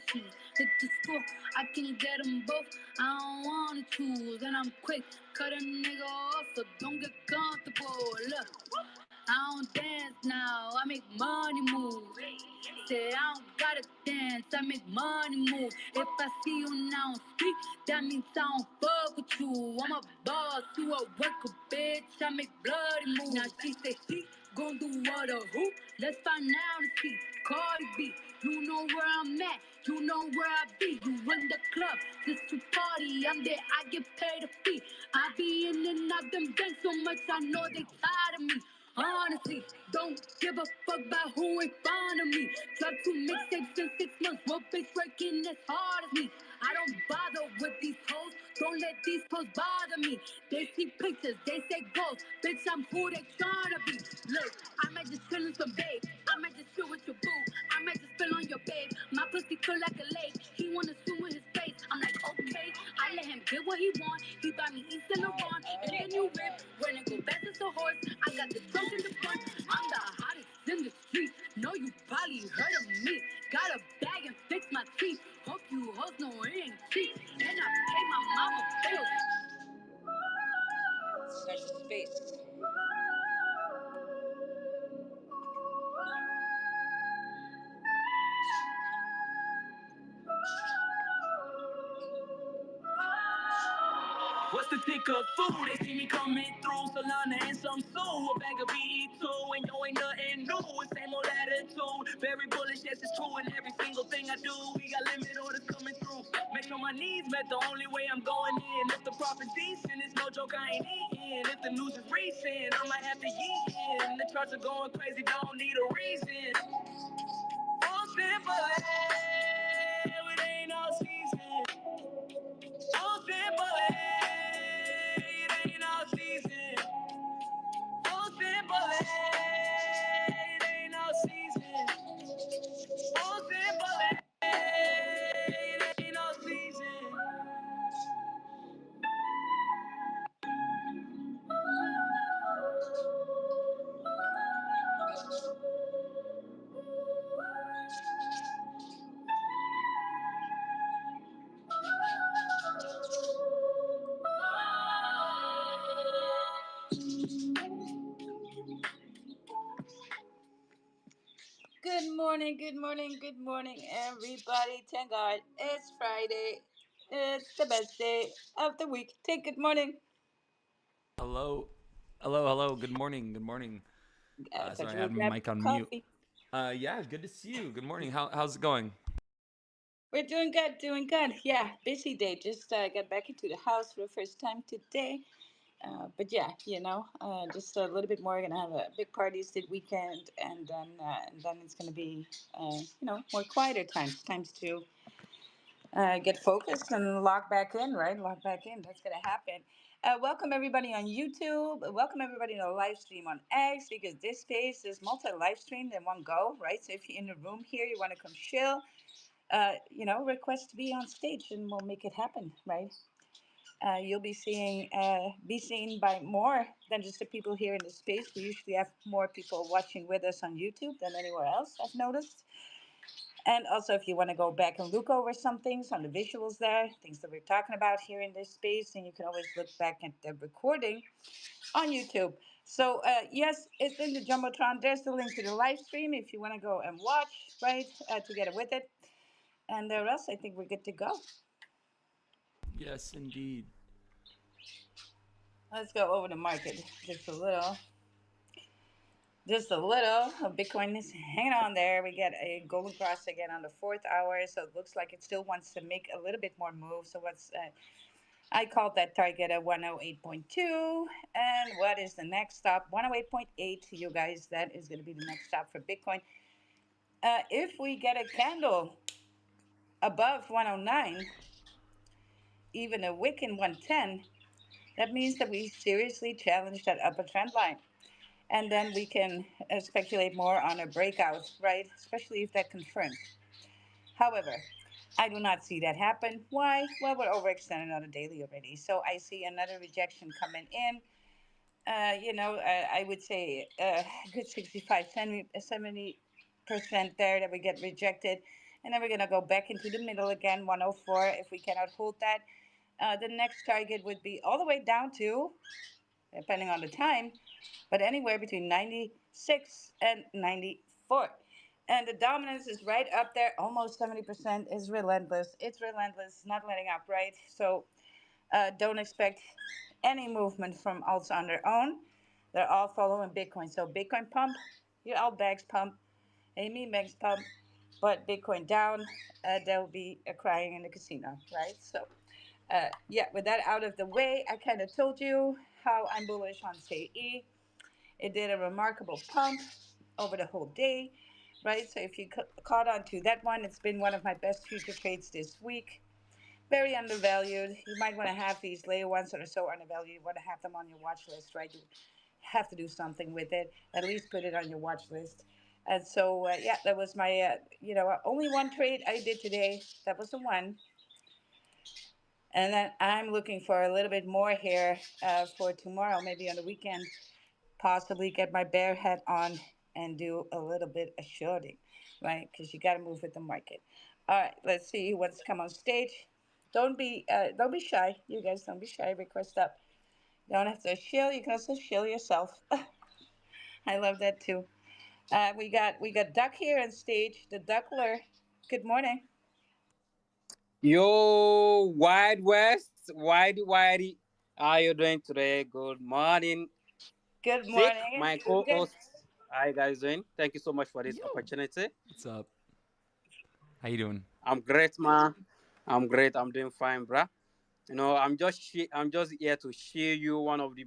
shoes. Hit the store, I can get them both. I don't wanna choose, and I'm quick. Cut a nigga off, so don't get comfortable. Look, I don't dance now, I make money move. Say I don't gotta dance, I make money move. If I see you now on street, that means I don't fuck with you. I'm a boss, you a worker, bitch. I make bloody moves. Now she say she gon' do what or who? Let's find out and see. Cardi B, you know where I'm at, you know where I be. You run the club just to party. I'm there, I get paid a fee. I be in and out them banks so much, I know they tired of me. Honestly, don't give a fuck about who in front of me. Drop 2 mixtapes in 6 months. What bitch working as hard as me? I don't bother with these hoes. Don't let these hoes bother me. They see pictures, they say goals. Bitch, I'm who they tryna be. Look, I might just chill in some babe. I might just chill with your boo. I might just spill on your babe. My pussy feel like a lake. He wanna swim with his face. I'm like, okay. I let him get what he want. He buy me East and Laurent and a new whip. When it go fast as a horse, I got the trunk in the front. I'm the hottest in the street. Know you probably heard of me. Got a bag and fix my teeth. Hope you hoes know it ain't cheap. And I pay my mama bills. Such a space. What's the tick of food? They see me coming through, Solana and some Sue. A bag of BE2, and yo ain't nothing new. It's same old attitude. Very bullish, yes, it's true. And every single thing I do, we got limit orders coming through. Make sure my needs met, the only way I'm going in. If the profit decent, it's no joke, I ain't eating. If the news is recent, I might have to yeet in. The charts are going crazy, don't need a reason. All simple, it ain't all season. All simple, it ain't all season. All simple, it ain't all season. All simple, it ain't all season. Good morning, everybody. Thank God it's Friday. It's the best day of the week. Take good morning. Hello, hello. Good morning. Good morning. I thought Sorry, you I were had my grabbing mic on mute. coffee. Yeah, good to see you. Good morning. How's it going? We're doing good, doing good. Yeah, busy day. Just got back into the house for the first time today. But yeah, just a little bit more. Gonna have a big parties this weekend, and then it's gonna be, more quieter times to get focused and log back in, right? Log back in. That's gonna happen. Welcome everybody on YouTube. Welcome everybody in the live stream on X, because this space is multi live streamed in one go, right? So if you're in the room here, you want to come chill, request to be on stage, and we'll make it happen, right? You'll be seen by more than just the people here in the space. We usually have more people watching with us on YouTube than anywhere else, I've noticed. And also, if you want to go back and look over some things on the visuals there, things that we're talking about here in this space, and you can always look back at the recording on YouTube. So, yes, it's in the Jumbotron. There's the link to the live stream if you want to go and watch, right, together with it. And the rest, I think we're good to go. Yes, indeed. Let's go over the market just a little. Just a little. Bitcoin is hanging on there. We get a golden cross again on the 4th hour, so it looks like it still wants to make a little bit more move. So what's I called that target at 108.2, and what is the next stop? 108.8. You guys, that is going to be the next stop for Bitcoin. If we get a candle above 109, even a wick in 110, that means that we seriously challenge that upper trend line. And then we can speculate more on a breakout, right? Especially if that confirms. However, I do not see that happen. Why? Well, we're overextended on a daily already. So I see another rejection coming in. I would say a good 65, 70% there that we get rejected. and then we're going to go back into the middle again, 104. If we cannot hold that, the next target would be all the way down to, depending on the time, but anywhere between 96 and 94. And the dominance is right up there, almost 70% is relentless. It's relentless, not letting up, right? So don't expect any movement from alts on their own. They're all following Bitcoin. So Bitcoin pump, your alt bags pump, Amy bags pump, but Bitcoin down, there'll be a crying in the casino, right? So yeah, with that out of the way, I kind of told you how I'm bullish on CE. It did a remarkable pump over the whole day, right? So if you caught on to that one, it's been one of my best future trades this week. Very undervalued. You might want to have these later ones that are so undervalued. You want to have them on your watch list, right? You have to do something with it. At least put it on your watch list. And so, yeah, that was my, only one trade I did today. That was the one. And then I'm looking for a little bit more here for tomorrow, maybe on the weekend. Possibly get my bear hat on and do a little bit of shorting, right? Because you got to move with the market. All right, let's see who wants to come on stage. Don't be shy. You guys don't be shy. Request up. You don't have to shill. You can also shill yourself. I love that too. We got Duck here on stage. The Duckler. Good morning. Yo, Wide West, Widey. How are you doing today? Good morning. Good Tick, morning. my Good. Good. co-host. How you guys doing? Thank you so much for this Yo, opportunity. what's up? How you doing? I'm great, man. I'm great. I'm doing fine, bruh. I'm just here to share you one of the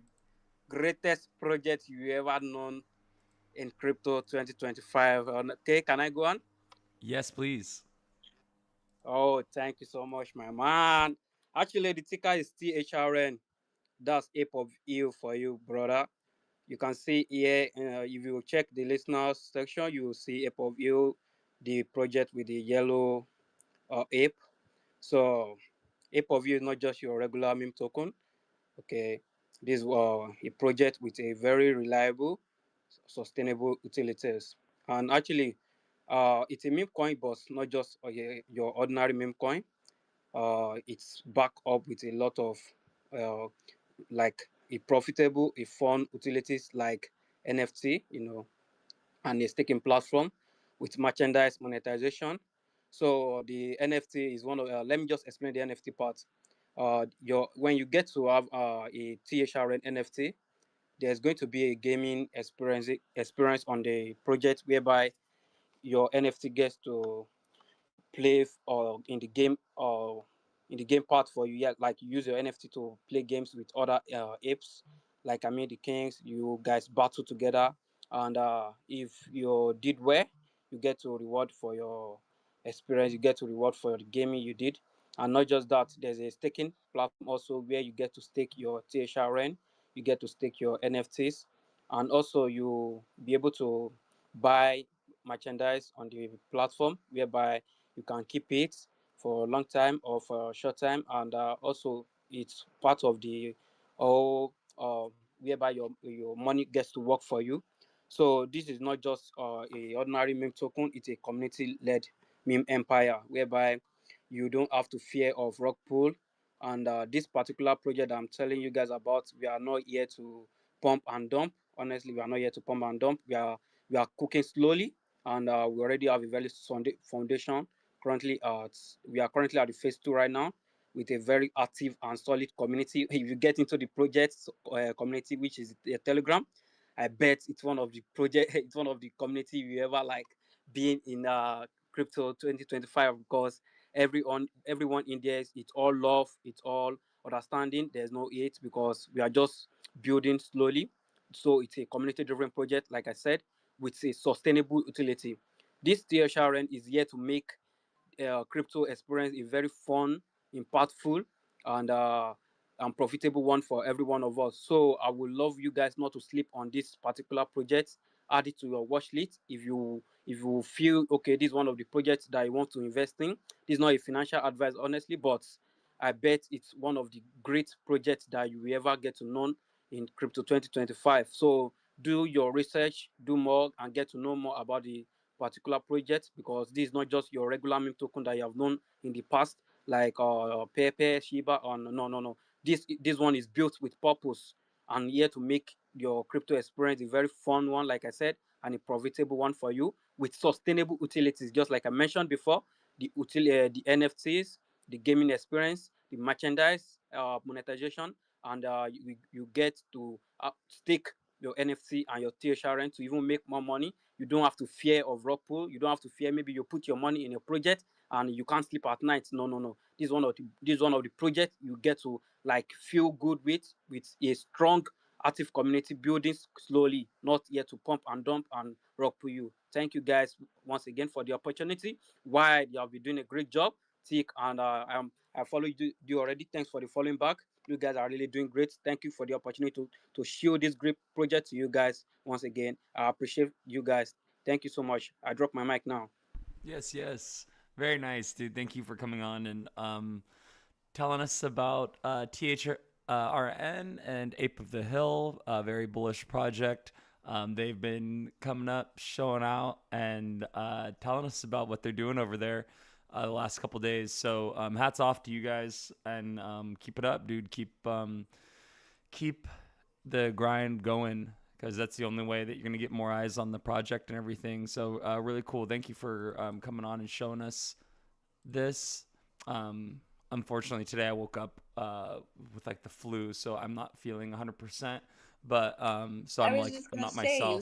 greatest projects you ever known in crypto 2025. Okay, can I go on? Yes, please. Oh, thank you so much, my man. Actually, the ticker is THRN. That's Ape of EU for you, brother. You can see here, if you check the listeners section, you will see Ape of EU, the project with the yellow ape. So, Ape of EU is not just your regular meme token. Okay, this a project with a very reliable, sustainable utilities. And actually, it's a meme coin, but not just your ordinary meme coin. It's backed up with a lot of uh, like a profitable, a fun utilities like NFT, and a staking platform with merchandise monetization. So the NFT is one of. Let me just explain the NFT part. Your when you get to have a THRN NFT, there's going to be a gaming experience on the project whereby your NFT gets to play or in the game or in the game part for you. Yeah, like you use your NFT to play games with other apes. Like I mean, the kings. You guys battle together, and if you did well, you get to reward for your experience. You get to reward for the gaming you did, and not just that. There's a staking platform also where you get to stake your THRN. You get to stake your NFTs, and also you be able to buy merchandise on the platform whereby you can keep it for a long time or for a short time, and also it's part of the all whereby your money gets to work for you. So this is not just a ordinary meme token; it's a community-led meme empire whereby you don't have to fear of rock pool. And this particular project I'm telling you guys about, we are not here to pump and dump. Honestly, we are not here to pump and dump. We are cooking slowly, and we already have a very solid foundation. We are currently at the phase 2 right now with a very active and solid community. If you get into the project community, which is a Telegram, I bet it's one of the project, it's one of the community you ever like being in crypto 2025 because everyone in there it's all love, it's all understanding. There's no hate because we are just building slowly. So it's a community driven project, like I said, with a sustainable utility. This THRN is here to make crypto experience a very fun, impactful, and profitable one for every one of us. So I would love you guys not to sleep on this particular project. Add it to your watch list if you feel okay. This is one of the projects that you want to invest in. This is not a financial advice, honestly, but I bet it's one of the great projects that you will ever get to know in crypto 2025. So do your research, do more, and get to know more about the particular project, because this is not just your regular meme token that you have known in the past, like Pepe, Shiba, or no. This one is built with purpose and here to make your crypto experience a very fun one, like I said, and a profitable one for you with sustainable utilities, just like I mentioned before. The NFTs, the gaming experience, the merchandise, monetization, and you get to stake your NFT and your THRN to even make more money. You don't have to fear of rock pool. You don't have to fear maybe you put your money in a project and you can't sleep at night. No. This is one of the projects you get to like feel good with a strong active community building slowly, not here to pump and dump and rock pull you. Thank you guys once again for the opportunity. Why you have been doing a great job, Tick, and I follow you already. Thanks for the following back. You guys are really doing great. Thank you for the opportunity to show this great project to you guys once again. I appreciate you guys. Thank you so much. I drop my mic now. Yes, yes. Very nice, dude. Thank you for coming on and telling us about THRN and Ape of the Hill, a very bullish project. They've been coming up, showing out, and telling us about what they're doing over there the last couple days. So hats off to you guys, and keep it up, dude. Keep the grind going, because that's the only way that you're going to get more eyes on the project and everything. So really cool. Thank you for coming on and showing us this. Unfortunately, today I woke up with like the flu, so I'm not feeling 100%. But so I I'm was like, just I'm gonna not say myself.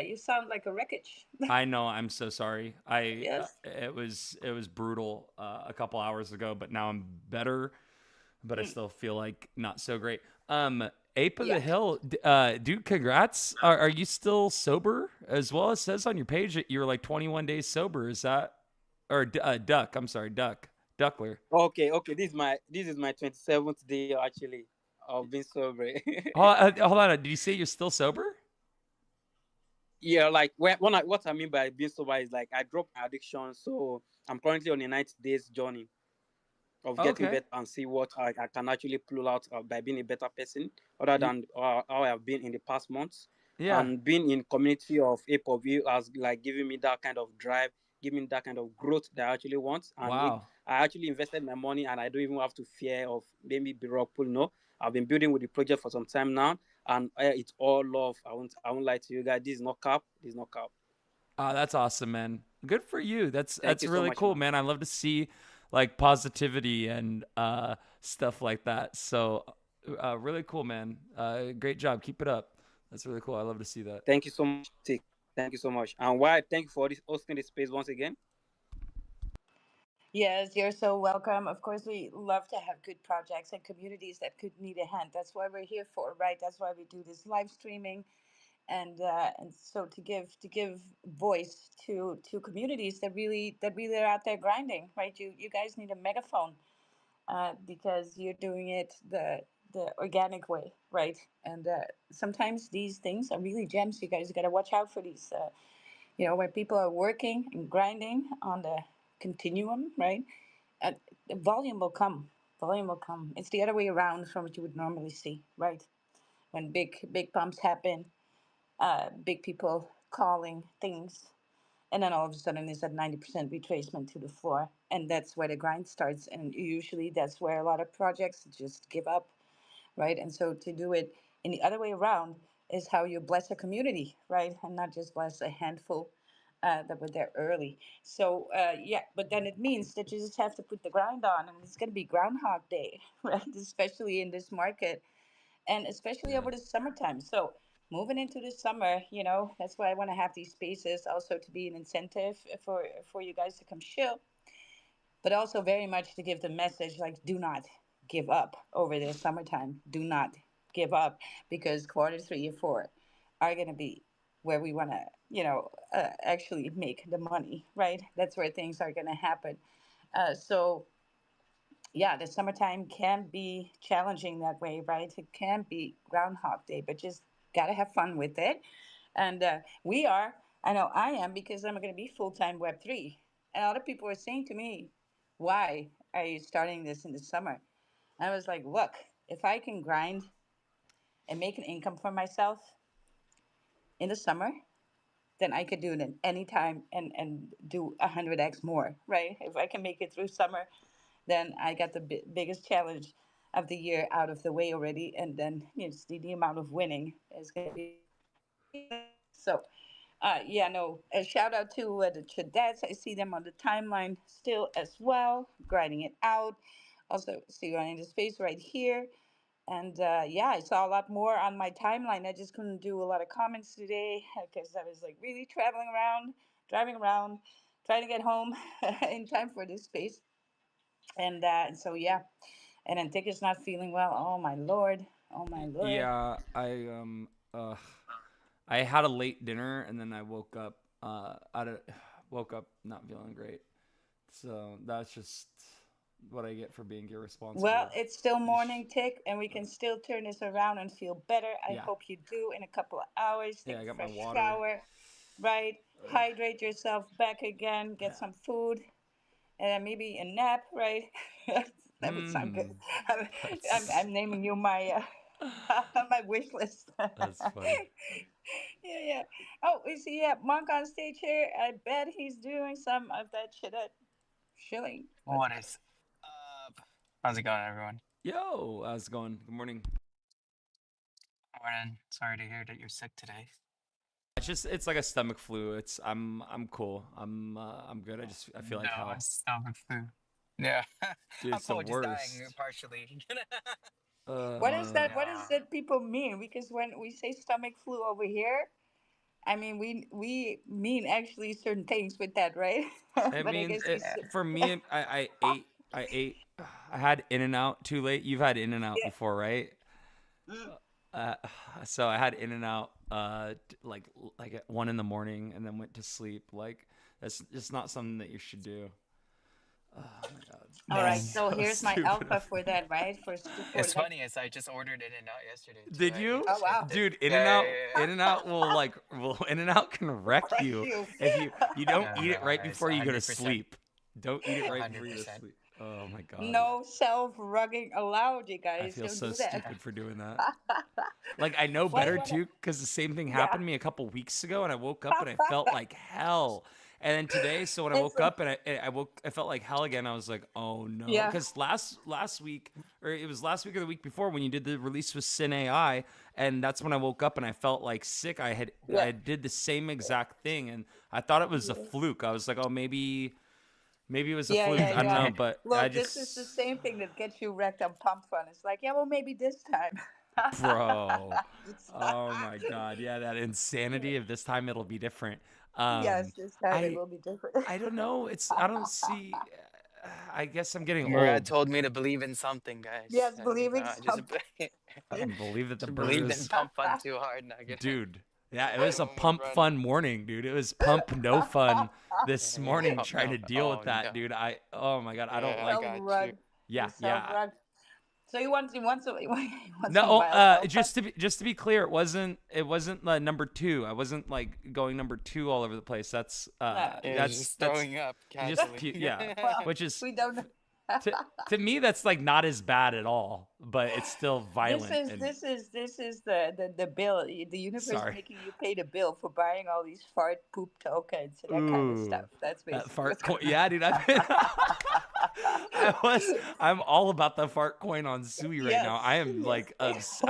you sound like a wreckage. I know. I'm so sorry. Yes. It was brutal a couple hours ago, but now I'm better. But I Mm, still feel like not so great. Ape of the yeah. Hill, dude, congrats. Are you still sober? As well, it says on your page that you're like 21 days sober. Is that or Duck? I'm sorry, Duckler. Okay. This is my 27th day actually of being sober. Hold on. Did you say you're still sober? Yeah, like what I mean by being sober is like I dropped my addiction, so I'm currently on a 90 days journey of getting Okay. better and see what I can actually pull out by being a better person, other than how I have been in the past months. Yeah. And being in community of APOV has like given me that kind of drive, giving me that kind of growth that I actually want. And Wow. I actually invested my money, and I don't even have to fear of maybe be rock pull. No, I've been building with the project for some time now, and it's all love. I won't lie to you guys. This is not cap. This is not cap. That's awesome, man. Good for you. That's Thank that's you so really much, cool, man. man. I love to see like positivity and stuff like that. So really cool, man. Great job. Keep it up. That's really cool. I love to see that. Thank you so much, Tick. Thank you so much. And why? Thank you for this hosting this space once again. Yes, you're so welcome. Of course, we love to have good projects and communities that could need a hand. That's why we're here for, right? That's why we do this live streaming, and so to give voice to communities that really are out there grinding, right? You guys need a megaphone, because you're doing it the organic way, right? And sometimes these things are really gems. You guys got to watch out for these. When people are working and grinding on the continuum, right? Uh, the volume will come. Volume will come. It's the other way around from what you would normally see, right? When big pumps happen, big people calling things, and then all of a sudden it's at 90% retracement to the floor, and that's where the grind starts. And usually that's where a lot of projects just give up, right? And so to do it in the other way around is how you bless a community, right? And not just bless a handful that were there early. So yeah, but then it means that you just have to put the grind on, and it's going to be Groundhog Day, right? Especially in this market, and especially Yeah. over the summertime. So moving into the summer, that's why I want to have these spaces also to be an incentive for you guys to come chill, but also very much to give the message like, do not give up over the summertime. Do not give up, because quarter three and four are going to be where we want to, actually make the money, right? That's where things are going to happen. So yeah, the summertime can be challenging that way, right? It can be Groundhog Day, but just gotta have fun with it. And we are, I know I am, because I'm going to be full time Web3. And a lot of people are saying to me, why are you starting this in the summer? I was like, look, if I can grind and make an income for myself in the summer, then I could do it in any time and do 100x more, right? If I can make it through summer, then I got the biggest challenge of the year out of the way already, and then the amount of winning is going to be so. Yeah, no. A shout out to the Chadettes. I see them on the timeline still as well, grinding it out. Also, see you in the space right here. And yeah, I saw a lot more on my timeline. I just couldn't do a lot of comments today because I was like really traveling around, driving around, trying to get home in time for this space. And so yeah, and then Tick is not feeling well. Oh my lord. Oh my lord. Yeah, I had a late dinner and then I woke up woke up not feeling great. So that's just what I get for being Well, irresponsible. it's still Yeesh. morning, Tick, and we can still turn this around and feel better. I Yeah. hope you do in a couple of hours. Yeah, Take I a got my fresh water. shower, right? Hydrate yourself back again. Get Yeah. some food, and then maybe a nap, right? That would sound good. Hmm. I'm, That's I'm naming you my my wish list. that's funny. Yeah, yeah. Oh, we see, yeah, Monk on stage here. I bet he's doing some of that shit at shilling. Let's What go. is up? How's it going, everyone? Yo, how's it going? Good morning. Morning. Sorry to hear that you're sick today. It's like a stomach flu. I'm cool. I'm good. I feel like No, hell. it's stomach flu. Yeah, Dude, I'm it's the probably just dying worst. partially. What is Uh that? What does No, that people mean? Because when we say stomach flu over here, I mean we mean actually certain things with that, right? it But I means guess you it yeah, said, for me. I ate I had In and Out too late. You've had In and Out yeah. before, right? Mm. Uh, so I had In and Out like at 1 in the morning and then went to sleep. Like that's just not something that you should do. Oh my god, All it's right. dang. So so here's my stupid alpha of for me. that, right? For It's like, funny as I just ordered In and Out yesterday too. Did I ate the you? oh same wow, thing. Dude, In and Yeah, yeah, Out, yeah, In and Out will In and Out can wreck crush you you. if you don't yeah. eat it No, right it's before you go to 100%, sleep. Don't eat it right before you go to 100%. sleep. Oh my god. No self rugging allowed, you I guys. feel Don't so do that. stupid for doing that. Like I know Why you better wanna? too, because the same thing Yeah. happened to me a couple weeks ago, and I woke up and I felt like hell. And then today, so when I It's woke up and I felt like hell again. I was like, oh no, yeah, because last week, or it was last week or the week before, when you did the release with Sin AI, and that's when I woke up and I felt like sick. yeah. I did the same exact thing, and I thought it was a fluke. I was like, oh maybe it was a Yeah, fluke. yeah, I don't yeah. know, but I Look, this is the just same thing that gets you wrecked on Pump Fun. It's like, yeah, well, maybe this time. bro. It's- Oh my god, yeah, that insanity of this time it'll be different. yes, this time it I will be different. I don't know. I don't see. I guess I'm getting Murad old. told me to believe in something, guys. Yes, And believing I just something. I believe that the just believed in burgers, pump fun too hard. Not gonna dude. Yeah, it was go a home and pump run. fun morning, dude. It was pump no fun this Yeah, morning pump trying no. to deal Oh with that, no. dude. Oh my god, I don't Yeah, I like. Self got you. rug. You Yeah, self yeah. rug. So you want No, some wild alpha? just to be clear, it wasn't number two. I wasn't like going number two all over the place. No. Yeah, he's just That's throwing up just casually. yeah, Well, which is we don't know. to me that's like not as bad at all, but it's still This violent is and the bill. The universe is sorry. making you pay the bill for buying all these fart poop tokens and that kind of Ooh, stuff. That's that basically fart what's coin. going Yeah, dude, I'm all about the fart coin on Sui right now. I Yes, am like yes.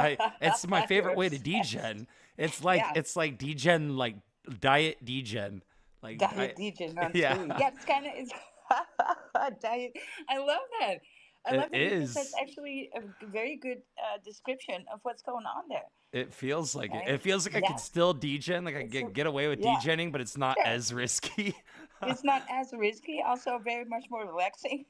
it's my You're favorite way to obsessed. degen. Yeah. It's like degen like diet degen. Like Diet diet DJ Mansui. yeah. Yeah, it's kind of it's diet. I love that. I love It that because that's is. actually a very good description of what's going on there. It feels like it. Right? It feels like I could Yeah. still degen, like I could It's a, get away with yeah. degenning, but it's not Sure. as risky. It's not as risky. Also, very much more relaxing.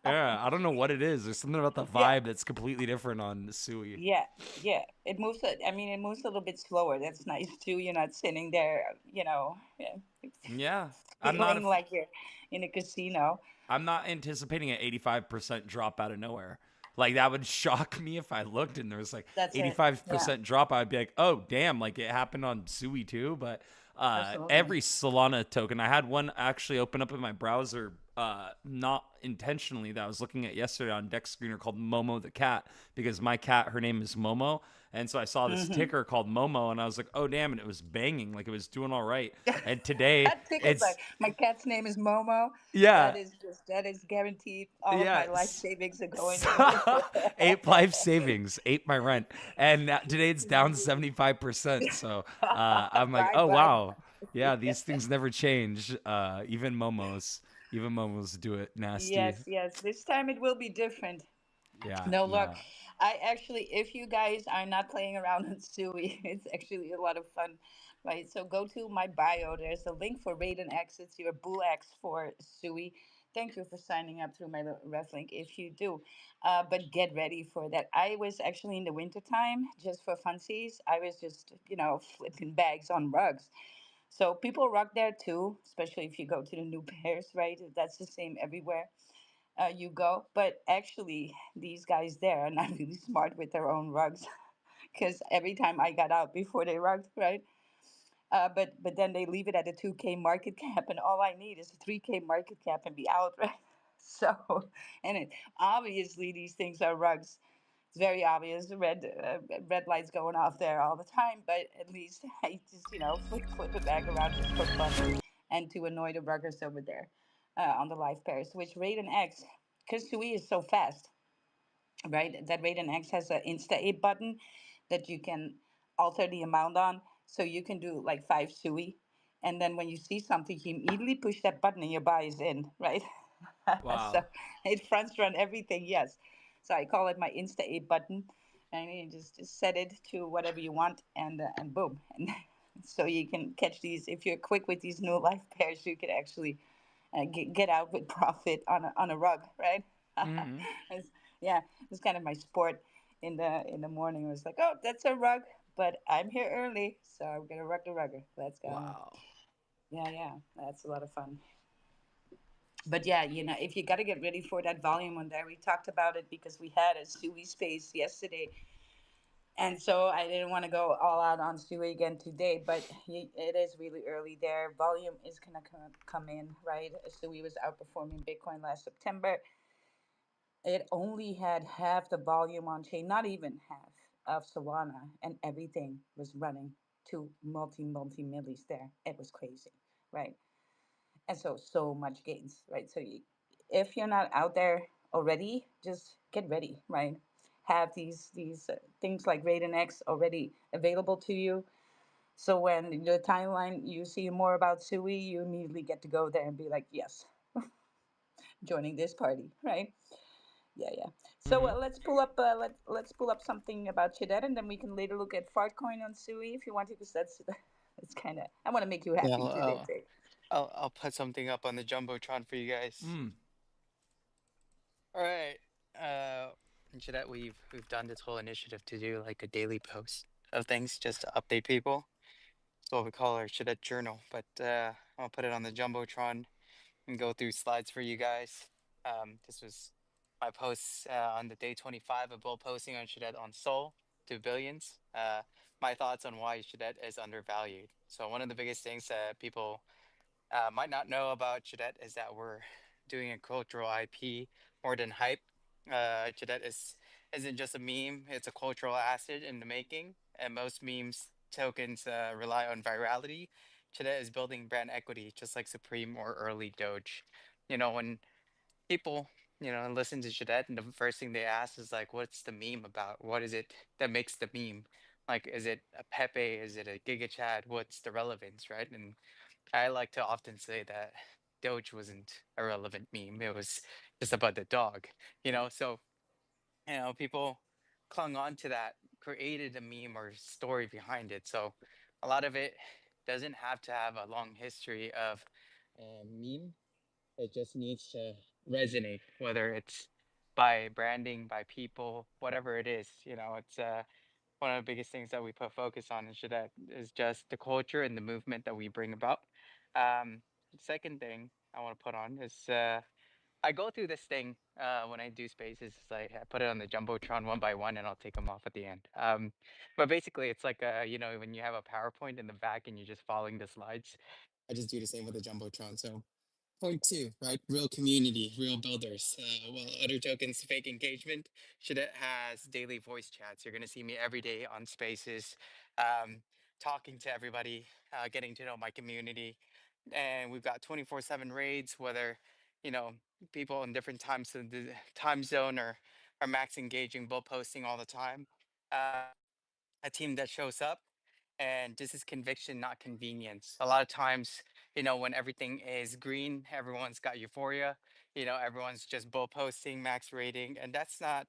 Yeah, I don't know what it is. There's something about the Yeah. vibe that's completely different on Sui. Yeah. Yeah. It moves. I mean, it moves a little bit slower. That's nice too. You're not sitting there. Yeah, Yeah, I'm not a, feeling like you're in a casino. I'm not anticipating an 85% drop out of nowhere. Like that would shock me if I looked and there was like That's it. Yeah. 85% drop. I'd be like, oh damn, like it happened on Sui too. But Absolutely. every Solana token, I had one actually open up in my browser, not intentionally, that I was looking at yesterday on Deck Screener called Momo the cat because my cat, her name is Momo, And so I saw this Hmm. ticker called Momo, and I was like, oh damn, and it was banging, like it was doing all right. And today Tickets like it's my cat's name is Momo. yeah, That is guaranteed. All of yeah. my life savings are going in it. So, ape life savings, ate my rent, and today it's down 75%. So I'm like, Bye oh bye. wow, yeah, these things never change. Even momos do it nasty. Yes, yes. This time it will be different. Yeah, No, look, no, I actually, if you guys are not playing around on Suey, it's actually a lot of fun, right? So go to my bio. There's a link for Raiden X. It's your Boo X for Suey. Thank you for signing up through my ref link if you do. But get ready for that. I was actually in the wintertime, just for funsies, I was just, flipping bags on rugs. So people rock there too, especially if you go to the new pairs, right? That's the same everywhere you go. But actually, these guys there are not really smart with their own rugs because every time I got out before they rugged, right? But then they leave it at a 2K market cap, and all I need is a 3K market cap and be out, right? So, and obviously these things are rugs. It's very obvious. Red lights going off there all the time. But at least I just flip it back around just for fun, and to annoy the ruggers over there on the live pairs. Which Raiden X, because Sui is so fast, right? That Raiden X has an Insta 8 button that you can alter the amount on. So you can do like 5 Sui. And then when you see something, you immediately push that button and your buy is in, right? So wow. it fronts run everything, yes. So I call it my Insta 8 button. And you just set it to whatever you want, and boom. And so you can catch these. If you're quick with these new life pairs, you could actually get out with profit on a rug, right? Hmm. It's- yeah, it's kind of my sport in the morning. It was like, oh, that's a rug, but I'm here early, so I'm gonna rug the rugger. Let's go. Wow. Yeah, yeah, that's a lot of fun. But yeah, if you got to get ready for that volume on there, we talked about it because we had a Sui space yesterday, and so I didn't want to go all out on Sui again today. But it is really early there. Volume is gonna come in, right? Sui was outperforming Bitcoin last September. It only had half the volume on chain, not even half of Solana, and everything was running to multi millis there. It was crazy, right? And so much gains, right? So if you're not out there already, just get ready, right? Have these things like Raiden X already available to you. So when the timeline you see more about Sui, you immediately get to go there and be like, yes, joining this party, right? Yeah, yeah. So Hmm. let's pull up something about Chidette, and then we can later look at Fartcoin on Sui if you want to, because that's kind of, I want to make you Yeah, happy today, too. I'll put something up on the jumbotron for you guys. Mm. All right. Uh, Jeanette, we've done this whole initiative to do like a daily post of things just to update people. So we call our Jeanette journal. But I'll put it on the jumbotron and go through slides for you guys. This was my posts on the day 25 of bull posting on Jeanette on Sol to billions. My thoughts on why Jeanette is undervalued. So one of the biggest things that people might not know about Chidette is that we're doing a cultural IP more than hype. Chidette isn't just a meme; it's a cultural asset in the making. And most memes tokens rely on virality. Chidette is building brand equity, just like Supreme or early Doge. When people listen to Chidette, and the first thing they ask is like, "What's the meme about? What is it that makes the meme? Like, is it a Pepe? Is it a Giga Chad? What's the relevance, right?" And I like to often say that Doge wasn't a relevant meme. It was just about the dog, So, people clung on to that, created a meme or story behind it. So, a lot of it doesn't have to have a long history of meme. It just needs to resonate, whether it's by branding, by people, whatever it is. It's one of the biggest things that we put focus on is just the culture and the movement that we bring about. The second thing I want to put on is I go through this thing when I do spaces. It's like I put it on the jumbotron one by one, and I'll take them off at the end. But basically, it's like when you have a PowerPoint in the back and you're just following the slides. I just do the same with the jumbotron. So Point two, right? Real community, real builders. Well, other tokens, fake engagement. Shadette has daily voice chats. You're going to see me every day on Spaces, um, talking to everybody, getting to know my community. And we've got 24/7 raids, whether, you know, people in different times of the time zone are max engaging, both posting all the time. A team that shows up, and this is conviction, not convenience. A lot of times, when everything is green, everyone's got euphoria. Everyone's just bull posting, max rating, and that's not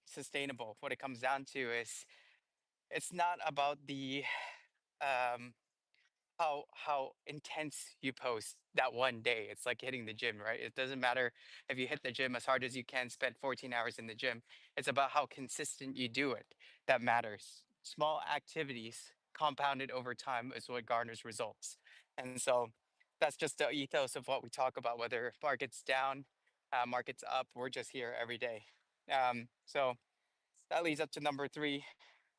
sustainable. What it comes down to is it's not about the um, how intense you post that one day. It's like hitting the gym, right? It doesn't matter if you hit the gym as hard as you can, spend 14 hours in the gym. It's about how consistent you do it that matters. Small activities compounded over time is what garners results. And so that's just the ethos of what we talk about, whether market's down, market's up, we're just here every day. So that leads up to number three,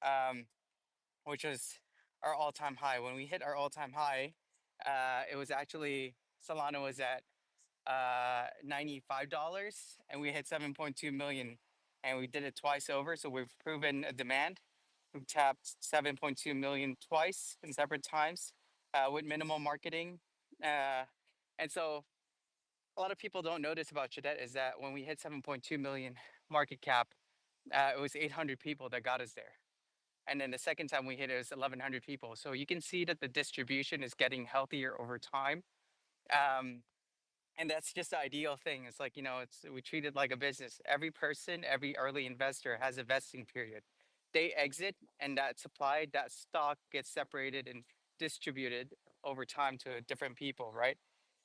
um, which was our all-time high. When we hit our all-time high, it was actually Solana was at $95, and we hit 7.2 million, and we did it twice over. So we've proven a demand. We've tapped 7.2 million twice in separate times with minimal marketing. Uh, and so a lot of people don't notice about Chadette is that when we hit 7.2 million market cap, it was 800 people that got us there. And then the second time we hit it was 1,100 people. So you can see that the distribution is getting healthier over time. Um, and that's just the ideal thing. It's like, it's we treat it like a business. Every person, every early investor has a vesting period. They exit, and that supply, that stock gets separated and distributed over time to different people, right?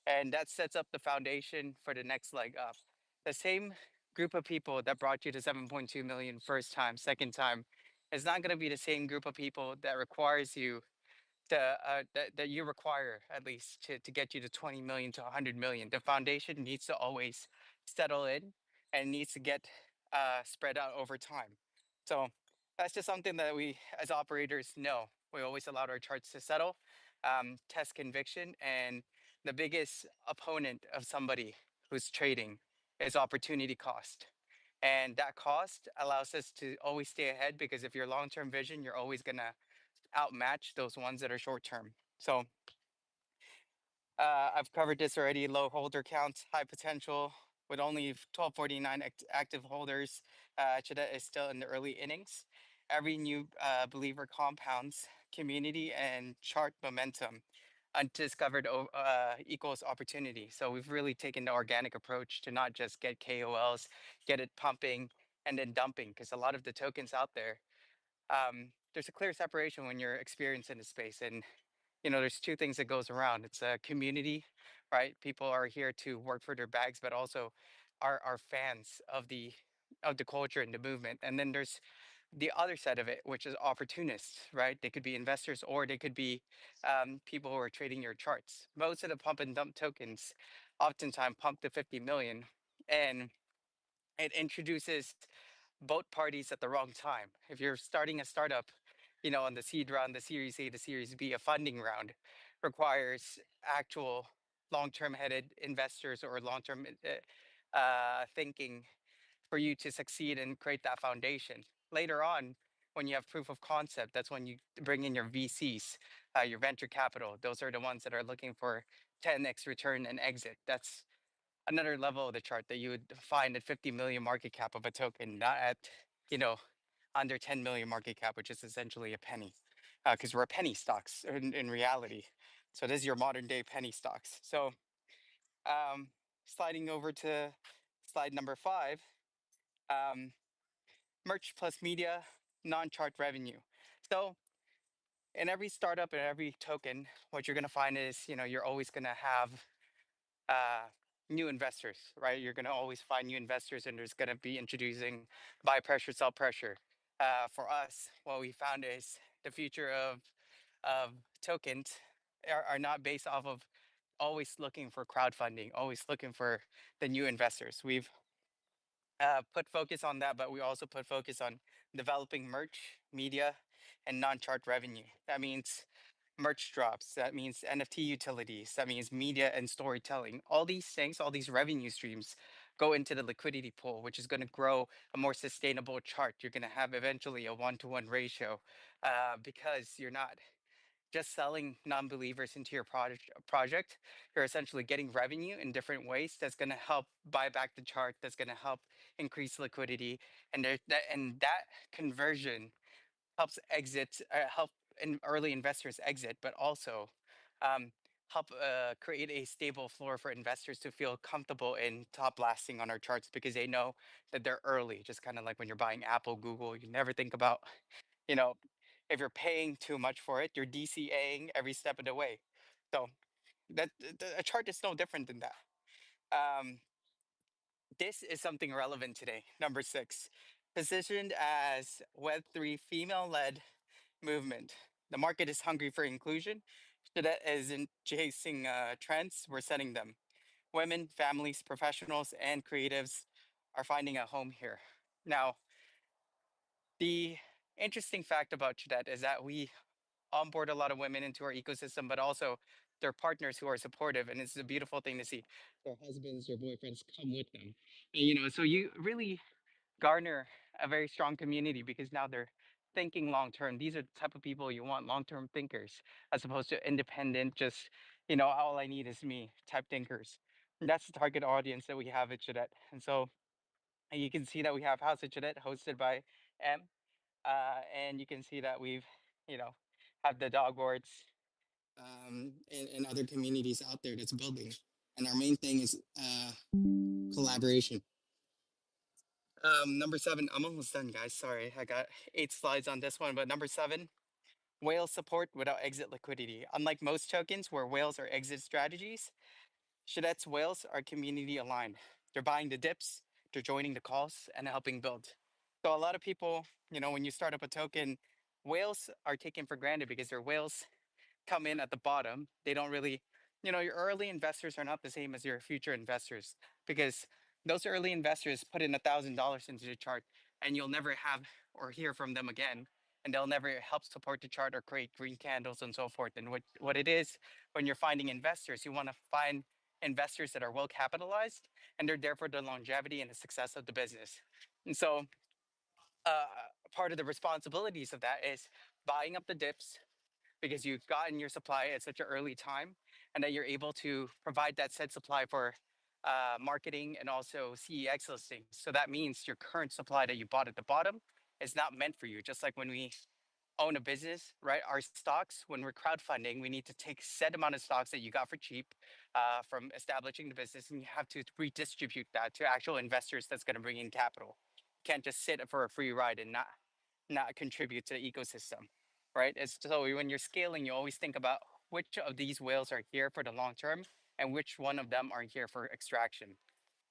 And that sets up the foundation for the next leg up. The same group of people that brought you to 7.2 million first time, second time, is not going to be the same group of people that requires you that you require at least to get you to 20 million to 100 million. The foundation needs to always settle in and needs to get spread out over time. So that's just something that we as operators know. We always allow our charts to settle, test conviction, and the biggest opponent of somebody who's trading is opportunity cost. And that cost allows us to always stay ahead, because if you're long-term vision, you're always gonna outmatch those ones that are short term. So I've covered this already. Low holder counts, high potential. With only 1249 active holders, Chida is still in the early innings. Every new believer compounds community and chart momentum. Undiscovered equals opportunity. So we've really taken the organic approach to not just get KOLs, get it pumping and then dumping, because a lot of the tokens out there, there's a clear separation when you're experienced in the space. And there's two things that goes around. It's a community, right? People are here to work for their bags, but also are fans of the culture and the movement. And then there's the other side of it, which is opportunists, right? They could be investors, or they could be people who are trading your charts. Most of the pump and dump tokens oftentimes pump to 50 million, and it introduces both parties at the wrong time. If you're starting a startup, on the seed round, the Series A, the Series B, a funding round requires actual long-term headed investors or long-term thinking for you to succeed and create that foundation. Later on, when you have proof of concept, that's when you bring in your VCs, your venture capital. Those are the ones that are looking for 10x return and exit. That's another level of the chart that you would find at 50 million market cap of a token, not at, you know, under 10 million market cap, which is essentially a penny, because we're penny stocks in reality. So this is your modern day penny stocks. So um, sliding over to slide number five, um, merch plus media, non-chart revenue. So in every startup and every token, what you're going to find is, you're always going to have uh, new investors, right? You're going to always find new investors, and there's going to be introducing buy pressure, sell pressure. For us, what we found is the future of tokens are not based off of always looking for crowdfunding, always looking for the new investors. We've put focus on that, but we also put focus on developing merch, media, and non-chart revenue. That means merch drops, that means NFT utilities, that means media and storytelling. All these things, all these revenue streams go into the liquidity pool, which is going to grow a more sustainable chart. You're going to have eventually a 1-to-1 ratio, because you're not just selling non-believers into your project. You're essentially getting revenue in different ways that's going to help buy back the chart, that's going to help increase liquidity, and that conversion helps help early investors exit, but also um, help create a stable floor for investors to feel comfortable in top lasting on our charts because they know that they're early. Just kind of like when you're buying Apple, Google, you never think about, you know, if you're paying too much for it, you're DCAing every step of the way. So a chart is no different than that. Um, this is something relevant today. Number 6, positioned as Web3 female-led movement. The market is hungry for inclusion. Shadette isn't chasing trends, we're setting them. Women, families, professionals, and creatives are finding a home here. Now, the interesting fact about Shadette is that we onboard a lot of women into our ecosystem, but also their partners who are supportive. And it's a beautiful thing to see their husbands, their boyfriends come with them. And, so you really garner a very strong community because now they're thinking long term. These are the type of people you want, long term thinkers, as opposed to independent, just, all I need is me type thinkers. And that's the target audience that we have at Chidette. And so you can see that we have House of Chidette hosted by M. And you can see that we've, you know, have the dog boards and other communities out there that's building. And our main thing is collaboration. Number 7, I'm almost done, guys. Sorry, I got 8 slides on this one, but number 7, whale support without exit liquidity. Unlike most tokens where whales are exit strategies, Shadet's whales are community aligned. They're buying the dips, they're joining the calls, and helping build. So a lot of people, when you start up a token, whales are taken for granted because they're whales come in at the bottom. They don't really, your early investors are not the same as your future investors because those early investors put in $1,000 into the chart and you'll never have or hear from them again. And they'll never help support the chart or create green candles and so forth. And what it is when you're finding investors, you want to find investors that are well capitalized and they're there for the longevity and the success of the business. And so uh, part of the responsibilities of that is buying up the dips, because you've gotten your supply at such an early time and that you're able to provide that said supply for marketing and also CEX listings. So that means your current supply that you bought at the bottom is not meant for you. Just like when we own a business, right? Our stocks, when we're crowdfunding, we need to take set amount of stocks that you got for cheap from establishing the business, and you have to redistribute that to actual investors that's going to bring in capital. You can't just sit for a free ride and not contribute to the ecosystem, right? It's so when you're scaling, you always think about which of these whales are here for the long term and which one of them are here for extraction.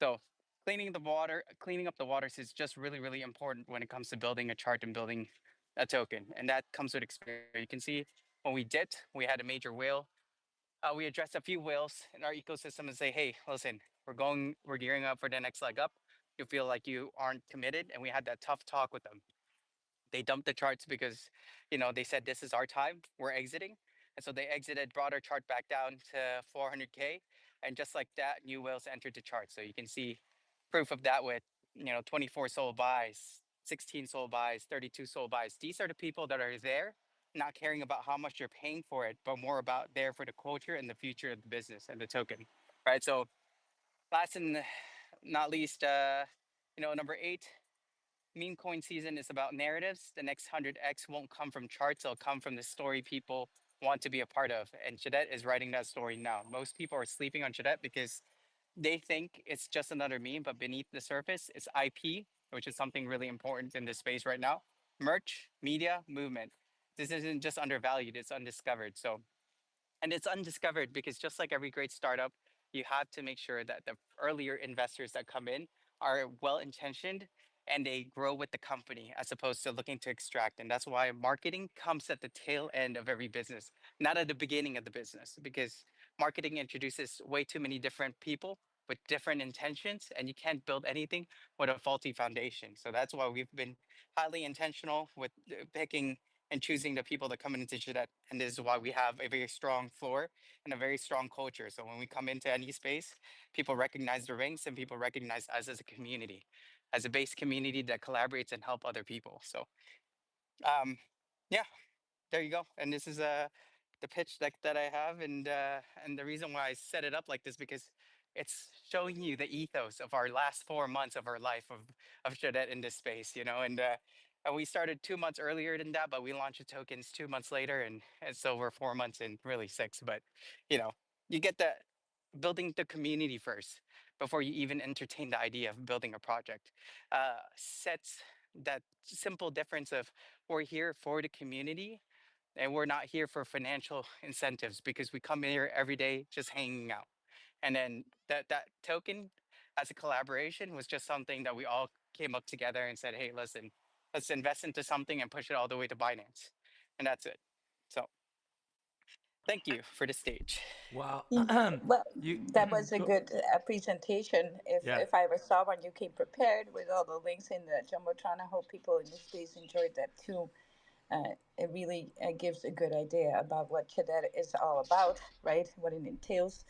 So cleaning up the waters is just really, really important when it comes to building a chart and building a token. And that comes with experience. You can see when we dipped, we had a major whale. We addressed a few whales in our ecosystem and say, hey, listen, we're gearing up for the next leg up. You feel like you aren't committed. And we had that tough talk with them. They dumped the charts because they said this is our time, we're exiting. And so they exited, brought our chart back down to 400K, and just like that, new whales entered the chart. So you can see proof of that with 24 sold buys, 16 sold buys, 32 sold buys. These are the people that are there not caring about how much you're paying for it, but more about there for the culture and the future of the business and the token, right? So last and not least, number 8, meme coin season is about narratives. The next 100x won't come from charts, it'll come from the story people want to be a part of. And Chadette is writing that story now. Most people are sleeping on Chadette because they think it's just another meme, but beneath the surface, it's IP, which is something really important in this space right now. Merch, media, movement. This isn't just undervalued, it's undiscovered. So and it's undiscovered because just like every great startup, you have to make sure that the earlier investors that come in are well intentioned and they grow with the company as opposed to looking to extract. And that's why marketing comes at the tail end of every business, not at the beginning of the business, because marketing introduces way too many different people with different intentions, and you can't build anything with a faulty foundation. So that's why we've been highly intentional with picking and choosing the people that come into Jeanette. And this is why we have a very strong floor and a very strong culture. So when we come into any space, people recognize the rings and people recognize us as a community, as a base community that collaborates and help other people. So um, yeah, there you go. And this is the pitch deck that I have, and the reason why I set it up like this because it's showing you the ethos of our last 4 months of our life of Shadette in this space, you know, and we started 2 months earlier than that, but we launched the tokens 2 months later, and so we're 4 months in, really six, but you know, you get that building the community first before you even entertain the idea of building a project sets that simple difference of we're here for the community and we're not here for financial incentives because we come here every day just hanging out. And then that token as a collaboration was just something that we all came up together and said, hey, listen, let's invest into something and push it all the way to Binance. And that's it. So thank you for the stage. Wow. Well, You that was a go. good presentation. Yeah. If I ever saw one, you came prepared with all the links in the jumbotron. I hope people in the space enjoyed that too. It really gives a good idea about what Chadet is all about, right? What it entails,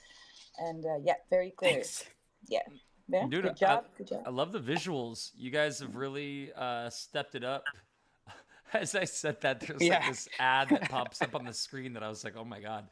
and yeah, very clear. Thanks. Yeah, yeah, Dude, good job, good job. I love the visuals. You guys have really stepped it up. As I said that, there's like Yeah. this ad that pops up on the screen that I was like, "Oh my god!"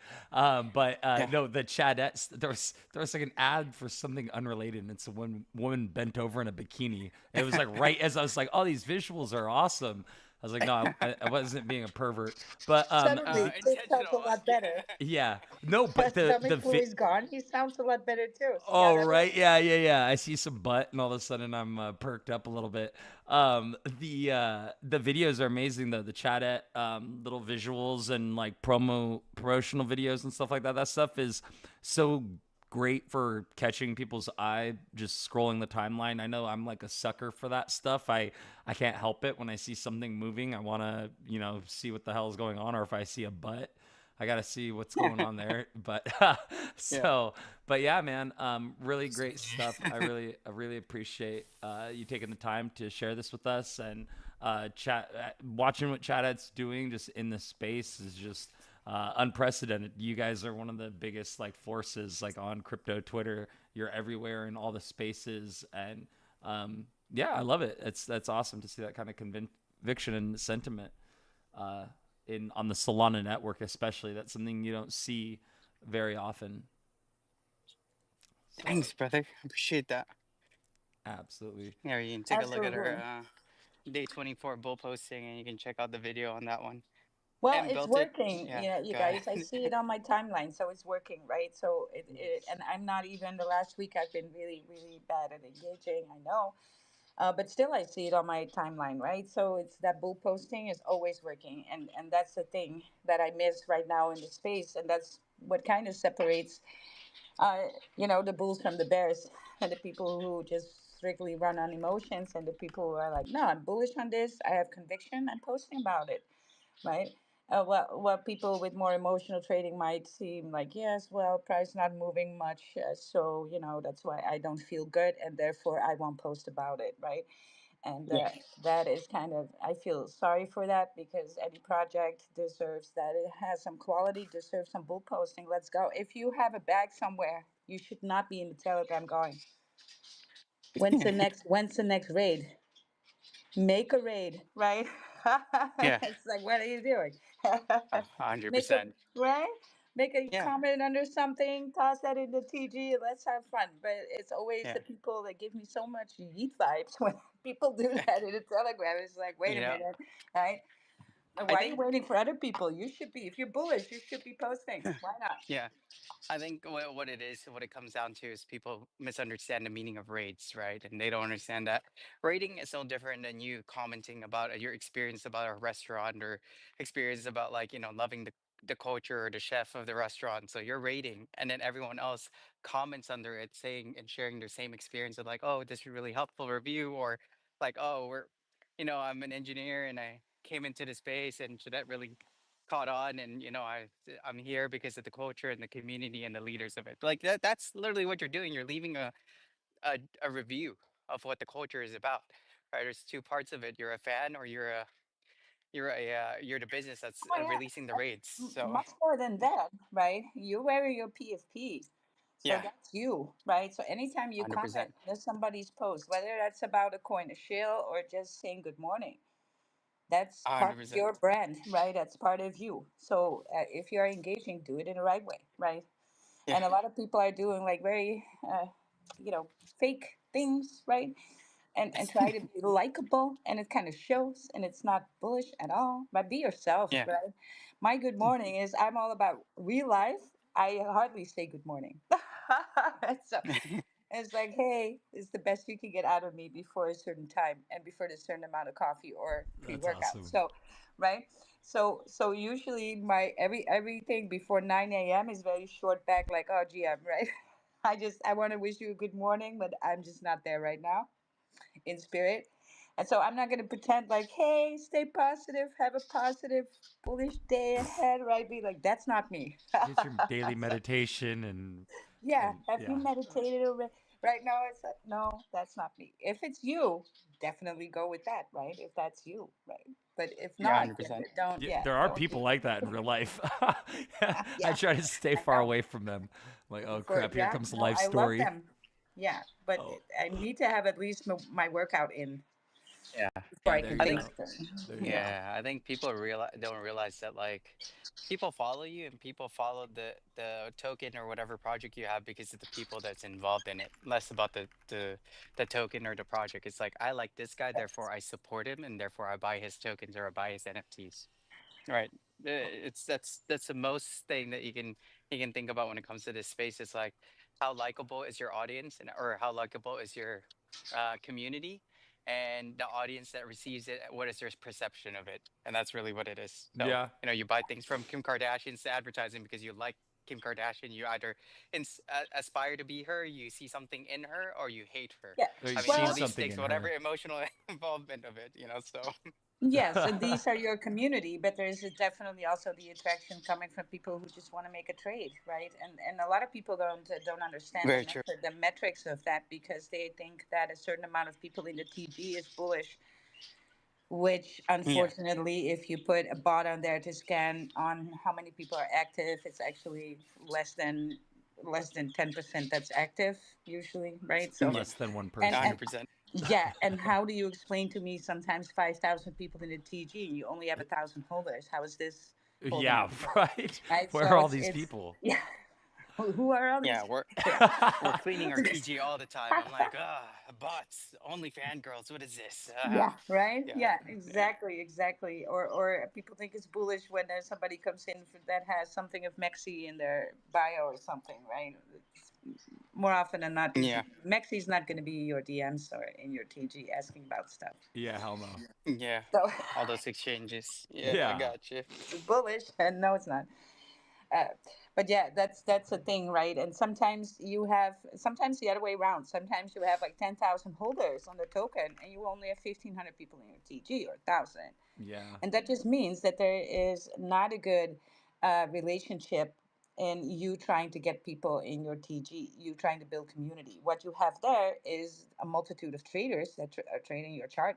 But Yeah. no, the Chadettes. There was like an ad for something unrelated, and it's a woman bent over in a bikini. It was like right as I was like, "Oh, these visuals are awesome." I was like, "No, I wasn't being a pervert." But Suddenly, Tick sounds a Intentional. lot better. yeah, no, but Stomach flu is gone. He sounds a lot better too. See how Oh that right, works? yeah. I see some butt, and all of a sudden I'm perked up a little bit. The videos are amazing though. The chat at little visuals and like promotional videos and stuff like that. That stuff is so great for catching people's eye. Just scrolling the timeline. I know I'm like a sucker for that stuff. I can't help it when I see something moving. I want to see what the hell is going on, or if I see a butt. I gotta see what's going on there. But Yeah. but yeah, man, really great stuff. I really appreciate you taking the time to share this with us and chat. Watching what Chatad's doing just in this space is just unprecedented. You guys are one of the biggest like forces like on crypto Twitter. You're everywhere in all the spaces, and yeah, I love it. That's awesome to see that kind of conviction and sentiment in on the Solana network, especially. That's something you don't see very often. So Thanks, brother. Appreciate that. absolutely. Yeah, you can take a look at our Absolutely. day 24 bull posting and you can check out the video on that one. Well, And it's built it. working. Yeah, You know, you go guys, I ahead. see it on my timeline, so it's working, right? So and I'm not even the last week. I've been really, really bad at engaging. I know, but still, I see it on my timeline, right? So it's that bull posting is always working, and that's the thing that I miss right now in the space, and that's what kind of separates, uh, the bulls from the bears, and the people who just strictly run on emotions, and the people who are like, no, I'm bullish on this. I have conviction. I'm posting about it, right? What people with more emotional trading might seem like, yes, well, price not moving much, so that's why I don't feel good, and therefore I won't post about it, right? And Yeah. that is kind of, I feel sorry for that because any project deserves that. It has some quality, deserves some bull posting. Let's go. If you have a bag somewhere, you should not be in the Telegram going, when's the next raid? Make a raid, right? Yeah. It's like, what are you doing? Make a 100%. right, make a Yeah. comment under something, toss that in the TG, and let's have fun. But it's always the Yeah. people that give me so much yeet vibes when people do that in the Telegram. It's like, wait You a know, minute, right? And I why are you think, waiting for other people? You should be, if you're bullish, you should be posting. Why not? yeah. I think what it is, what it comes down to is people misunderstand the meaning of raids, right? And they don't understand that rating is no different than you commenting about your experience about a restaurant or experience about like, loving the culture or the chef of the restaurant. So you're rating and then everyone else comments under it saying and sharing their same experience of like, oh, this is really helpful review or like, oh, I'm an engineer and I came into the space and so that really caught on and I'm here because of the culture and the community and the leaders of it like that's literally what you're doing. You're leaving a review of what the culture is about, right? There's two parts of it. You're a fan or you're You're right. Yeah, you're the business that's Oh yeah, releasing the rates. So much more than that, right? You're wearing your PFP. So yeah, that's you, right? So anytime you 100%, comment on somebody's post, whether that's about a coin, a shill, or just saying good morning, that's part of 100%. your brand, right? That's part of you. So if you're engaging, do it in the right way, right? Yeah, And a lot of people are doing like very, fake things, right? And try to be likable, and it kind of shows, and it's not bullish at all. But be yourself, yeah, right? My good morning is, I'm all about real life. I hardly say good morning. So it's like, hey, it's the best you can get out of me before a certain time and before a certain amount of coffee or That's pre-workout. awesome. So, right. So usually my everything before 9 a.m. is very short back, like, oh GM, right? I want to wish you a good morning, but I'm just not there right now in spirit. And so I'm not going to pretend like, hey, stay positive, have a positive, bullish day ahead, right? Be like, that's not me. Get your daily So, meditation yeah, and have you yeah. meditated already? Right now, it's like, no, that's not me. If it's you, definitely go with that, right? If that's you, right? But if yeah, not, then 100%. don't, Yeah, yeah, there are don't. people like that in real life. I Yeah, try to stay I far know. away from them. Like, oh For crap, here yeah, comes the no, life I love story. them. Yeah, but Oh, I need to have at least my workout in Yeah, before yeah, I there can I you think think. go. There you Yeah. go. yeah, I think people don't realize that like people follow you and people follow the token or whatever project you have because of the people that's involved in it, less about the token or the project. It's like I like this guy, therefore I support him, and therefore I buy his tokens or I buy his NFTs. Right. It's that's the most thing that you can think about when it comes to this space. It's like how likable is your audience and or how likable is your community and the audience that receives it, what is their perception of it? And that's really what it is. So, Yeah, you know, you buy things from Kim Kardashian's advertising because you like Kim Kardashian. You either aspire to be her, you see something in her, or you hate her. Yeah. or I you've mean, seen all Well, these something takes in whatever her. emotional involvement of it, you know. So, yes, and these are your community, but there is definitely also the attraction coming from people who just want to make a trade, right? And a lot of people don't understand very true. the metrics of that, because they think that a certain amount of people in the TG is bullish, which Yeah. unfortunately, if you put a bot on there to scan on how many people are active, it's actually less than 10% that's active usually, right? So Yeah. Less than one and person. 100%. yeah, and how do you explain to me sometimes 5,000 people in the TG and you only have 1,000 holders? How is this holding Yeah, up? right. Right? Where are So all it's these it's people? yeah. Who are all Yeah, these? we're Yeah. we're cleaning our TG all the time. I'm like, ah, bots, only fangirls. What is this? Yeah, right. Yeah, Yeah, yeah, exactly, exactly. Or people think it's bullish when somebody comes in that has something of Mexi in their bio or something, right? It's more often than not, yeah, Mexi's not going to be your DMs or in your TG asking about stuff. Yeah, hell no. yeah. So All those exchanges. Yeah, I Yeah. got you. bullish, and no, it's not. Uh, but yeah, that's a thing, right? And sometimes the other way around. Sometimes you have like 10,000 holders on the token, and you only have 1,500 people in your TG or 1,000, Yeah. and that just means that there is not a good relationship in you trying to get people in your TG, you trying to build community. What you have there is a multitude of traders that are trading your chart,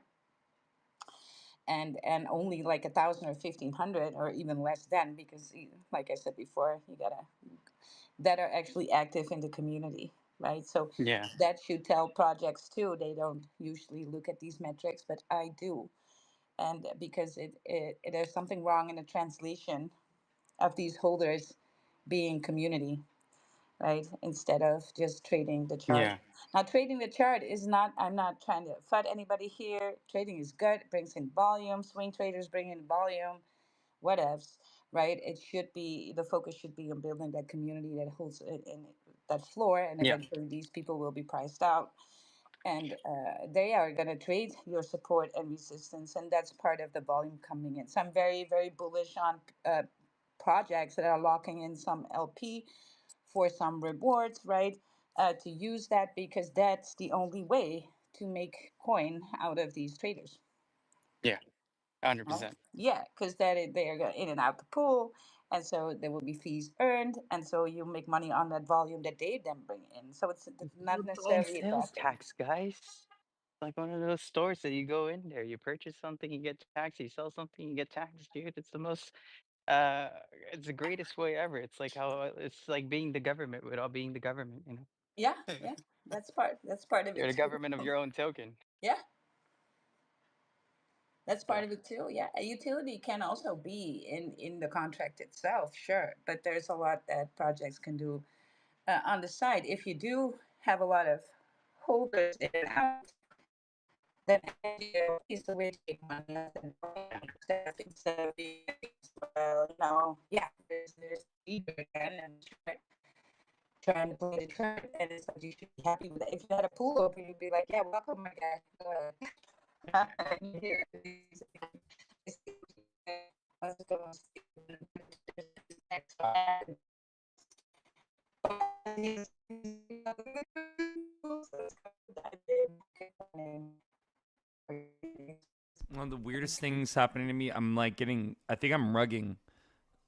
and only like 1,000 or 1,500 or even less than, because like I said before, you gotta that are actually active in the community, right? So Yeah, that should tell projects too. They don't usually look at these metrics, but I do, and because there's something wrong in the translation of these holders being community, right? Instead of just trading the chart. yeah, Now, trading the chart is not, I'm not trying to fight anybody here. Trading is good, it brings in volume. Swing traders bring in volume, whatevs, right? It should be, the focus should be on building that community that holds it in that floor, and yeah, eventually these people will be priced out. And they are going to trade your support and resistance, and that's part of the volume coming in. So I'm very, very bullish on projects that are locking in some LP for some rewards, right? To use that, because that's the only way to make coin out of these traders. yeah. Right? 100%. Yeah, because they are going in and out the pool, and so there will be fees earned, and so you make money on that volume that they then bring in. So it's not We're buying necessarily a bad sales thing. tax, guys. Like one of those stores that you go in there, you purchase something, you get taxed, you sell something, you get taxed, dude. It's the most uh it's the greatest way ever. It's like how it's like being the government without being the government, you Yeah, know. yeah. That's part of You're it the too. government of your own token. Yeah, that's part So of it too. Yeah, a utility can also be in the contract itself, sure, but there's a lot that projects can do on the side. If you do have a lot of holders in and out, then NGO is the way to make money. Instead of being against, well, yeah, there's a leader again and trying to play the trend, and it's like you should be happy with that. If you had a pool open, you'd be like, yeah, welcome, my guy. Go ahead. And you hear these let's go next. One of the weirdest things happening to me, I'm like getting, I think I'm rugging.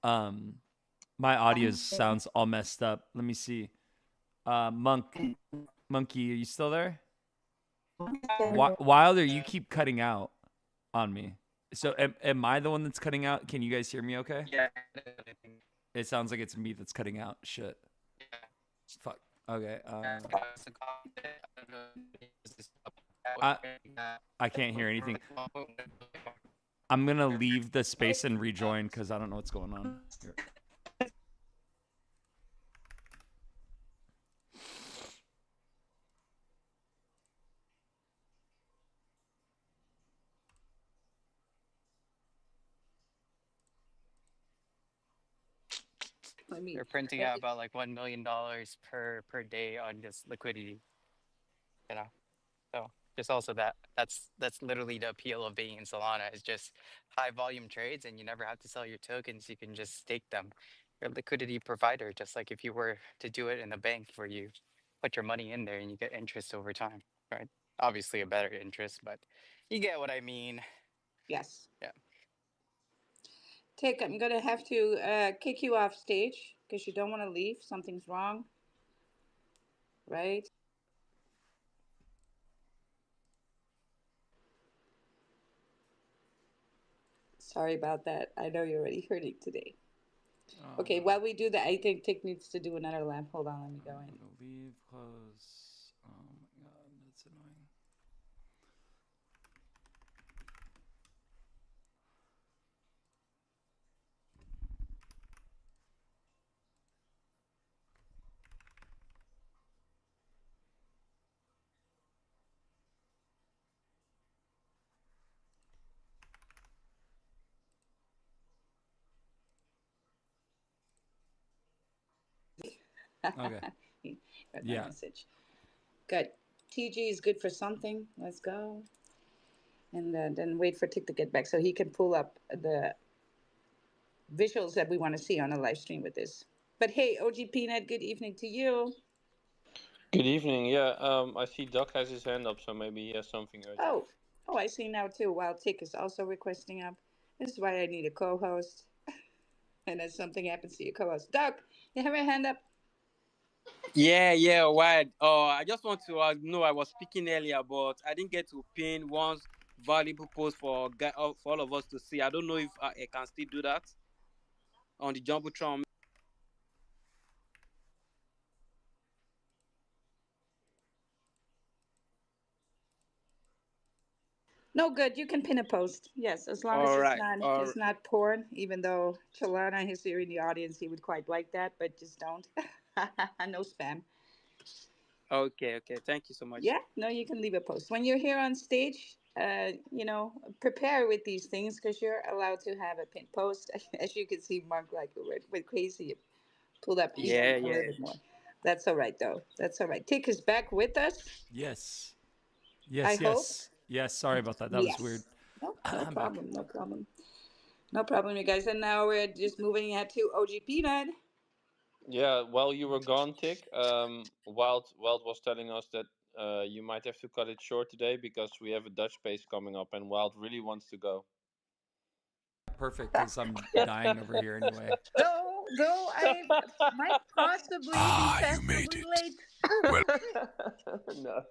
Um, my audio sounds all messed up. Let me see. Monkey, are you still there? Wilder, you keep cutting out on me. So am I the one that's cutting out? Can you guys hear me okay? yeah, It sounds like it's me that's cutting out. Shit. yeah. Fuck. Okay. I I I can't hear anything. I'm gonna leave the space and rejoin because I don't know what's going on. Here. Let me. They're printing out about like $1 million per day on just liquidity, you know. So just also that's literally the appeal of being in Solana is just high volume trades and you never have to sell your tokens. You can just stake them. You're a liquidity provider, just like if you were to do it in a bank where you put your money in there and you get interest over time, right? Obviously a better interest, but you get what I mean. Yes. Yeah. Tick, I'm gonna have to kick you off stage because you don't want to leave. Something's wrong, right? Sorry about that. I know you're already hurting today. Oh Okay, god. while we do that, I think Tick needs to do another lap. Hold on, let me go I'm in. gonna leave. Close. Oh my god, that's annoying. Okay. He read my Yeah. message. Good. TG is good for something. Let's go. And then wait for Tick to get back so he can pull up the visuals that we want to see on a live stream with this. But hey, OG Peanut, good evening to you. Good evening. Yeah, I see Doc has his hand up, so maybe he has something urgent. Oh, oh, I see now too. Wild Tick is also requesting up. This is why I need a co-host. And then something happens to your co-host. Doc, you have your hand up? Yeah, why? I just want to know I was speaking earlier, but I didn't get to pin one valuable post for all of us to see. I don't know if I can still do that on the Jumbotron. No good. You can pin a post. Yes, as long as All it's right, not all it's right. not porn. Even though Chalana is here in the audience, he would quite like that, but just don't. No spam. Okay. Thank you so much. Yeah, no, you can leave a post when you're here on stage. Prepare with these things because you're allowed to have a pin post. As you can see, Mark like with crazy pulled up even a Yeah. little bit more. That's all right though. That's all right. Tick is back with us. Yes. I Yes. hope. Yes. Yes. Sorry about that. That was weird. Yes. No, no I'm back. problem. No problem. No problem, you guys. And now we're just moving ahead to OG Peanut. Yeah, while you were gone, Tick, Wild was telling us that you might have to cut it short today because we have a Dutch space coming up, and Wild really wants to go. Perfect, because I'm dying over here anyway. though I might possibly be fashionably late. No,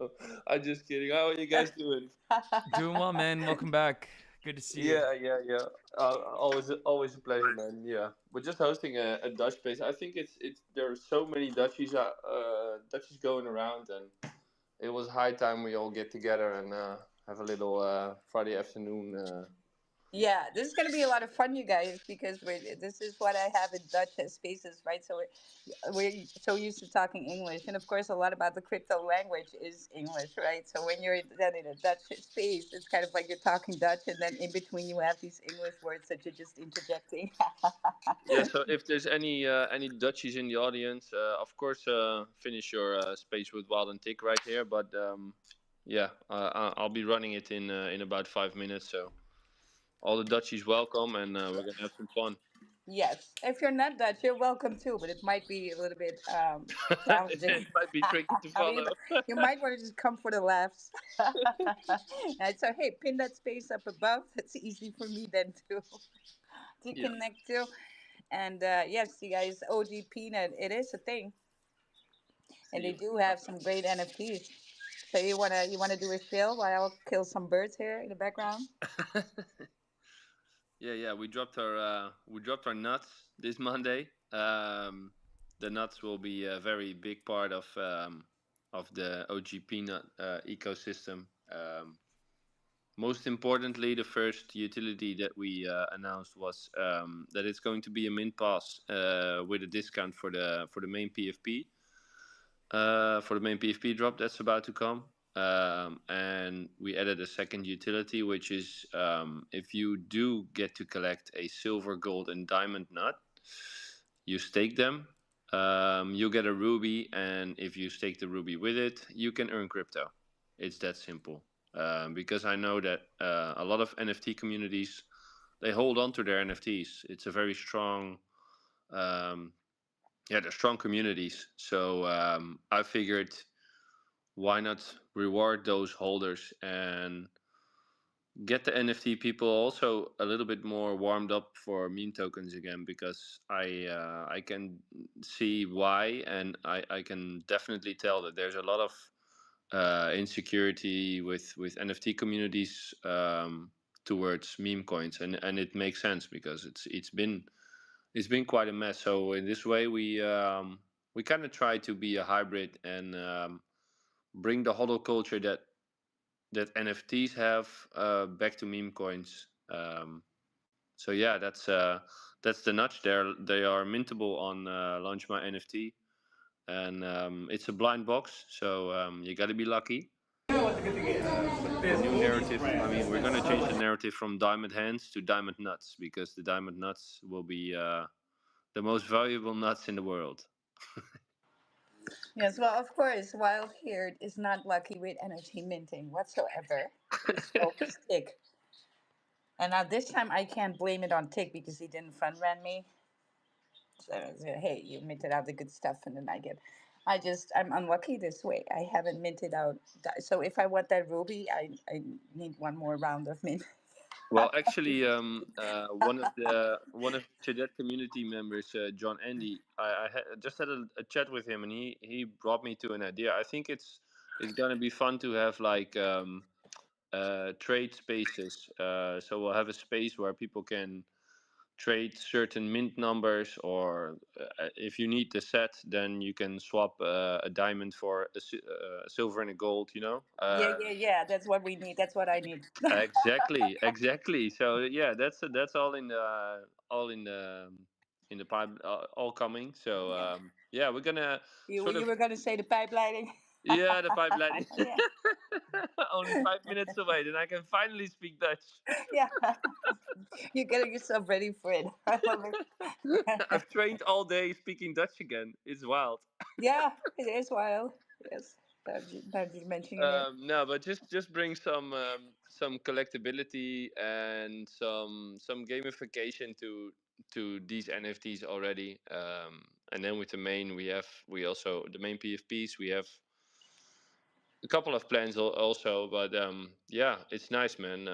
I'm just kidding. How are you guys doing? Doing well, man. Welcome back. Good to see you. Yeah, yeah, yeah. Always a pleasure, man. Yeah, we're just hosting a Dutch space. I think it's there are so many Dutchies going around, and it was high time we all get together and have a little Friday afternoon. Yeah, this is going to be a lot of fun, you guys, because this is what I have in Dutch as spaces, right? So we're so used to talking English, and of course, a lot about the crypto language is English, right? So when you're then in a Dutch space, it's kind of like you're talking Dutch, and then in between you have these English words that you're just interjecting. Yeah, so if there's any Dutchies in the audience, of course, finish your space with Wild and Tick right here. But yeah, I'll be running it in about 5 minutes. So all the Dutchies welcome, and we're gonna have some fun. Yes, if you're not Dutch, you're welcome too, but it might be a little bit challenging. It might be tricky to you, follow. you might want to just come for the laughs. And so, hey, pin that space up above. That's easy for me then to Yeah, connect to. And yes, you guys, OG Peanut, it is a thing, and see they you. do have some great NFTs. So you wanna do a shill while I'll kill some birds here in the background? Yeah, yeah. We dropped our nuts this Monday. The nuts will be a very big part of the OG Peanut ecosystem. Most importantly, the first utility that we announced was that it's going to be a mint pass with a discount for the main PFP drop that's about to come. And we added a second utility, which is if you do get to collect a silver, gold, and diamond nut, you stake them. You get a ruby, and if you stake the ruby with it, you can earn crypto. It's that simple. Because I know that a lot of NFT communities they hold on to their NFTs. It's a very strong, um, yeah, they're strong communities. So I figured why not reward those holders and get the NFT people also a little bit more warmed up for meme tokens again, because I can see why, and I can definitely tell that there's a lot of insecurity with NFT communities towards meme coins, and it makes sense because it's been quite a mess. So in this way, we kind of try to be a hybrid and bring the hodl culture that NFTs have back to meme coins. So yeah, that's the nudge. They are mintable on Launch My NFT, and it's a blind box, so you got to be lucky. But the new narrative, I mean, we're gonna change the narrative from diamond hands to diamond nuts because the diamond nuts will be the most valuable nuts in the world. Yes, well, of course, Wild here is not lucky with NFT minting whatsoever. It's always Tick. And now this time I can't blame it on Tick because he didn't front run me. So, hey, you minted out the good stuff, and then I'm unlucky this way. I haven't minted out. So if I want that ruby, I need one more round of mint. Well, actually, one of Cadet community members, John Andy, just had a chat with him, and he brought me to an idea. I think it's gonna be fun to have like trade spaces. So we'll have a space where people can trade certain mint numbers, or if you need the set, then you can swap a diamond for a silver and a gold. Yeah, yeah, yeah. That's what we need. That's what I need. Exactly, exactly. So yeah, that's all in the pipe, all coming. So yeah, we're gonna You sort you of, were gonna say the pipelining. yeah, the pipeline. Yeah, Only 5 minutes away, then I can finally speak Dutch. yeah. You're getting yourself ready for it. I love it. I've trained all day speaking Dutch again. It's wild. Yeah, it is wild. Yes. Now that you're mentioning it. No, but just bring some collectability and some gamification to these NFTs already. And then with the main, we also the main PFPs. We have a couple of plans also, but yeah, it's nice, man.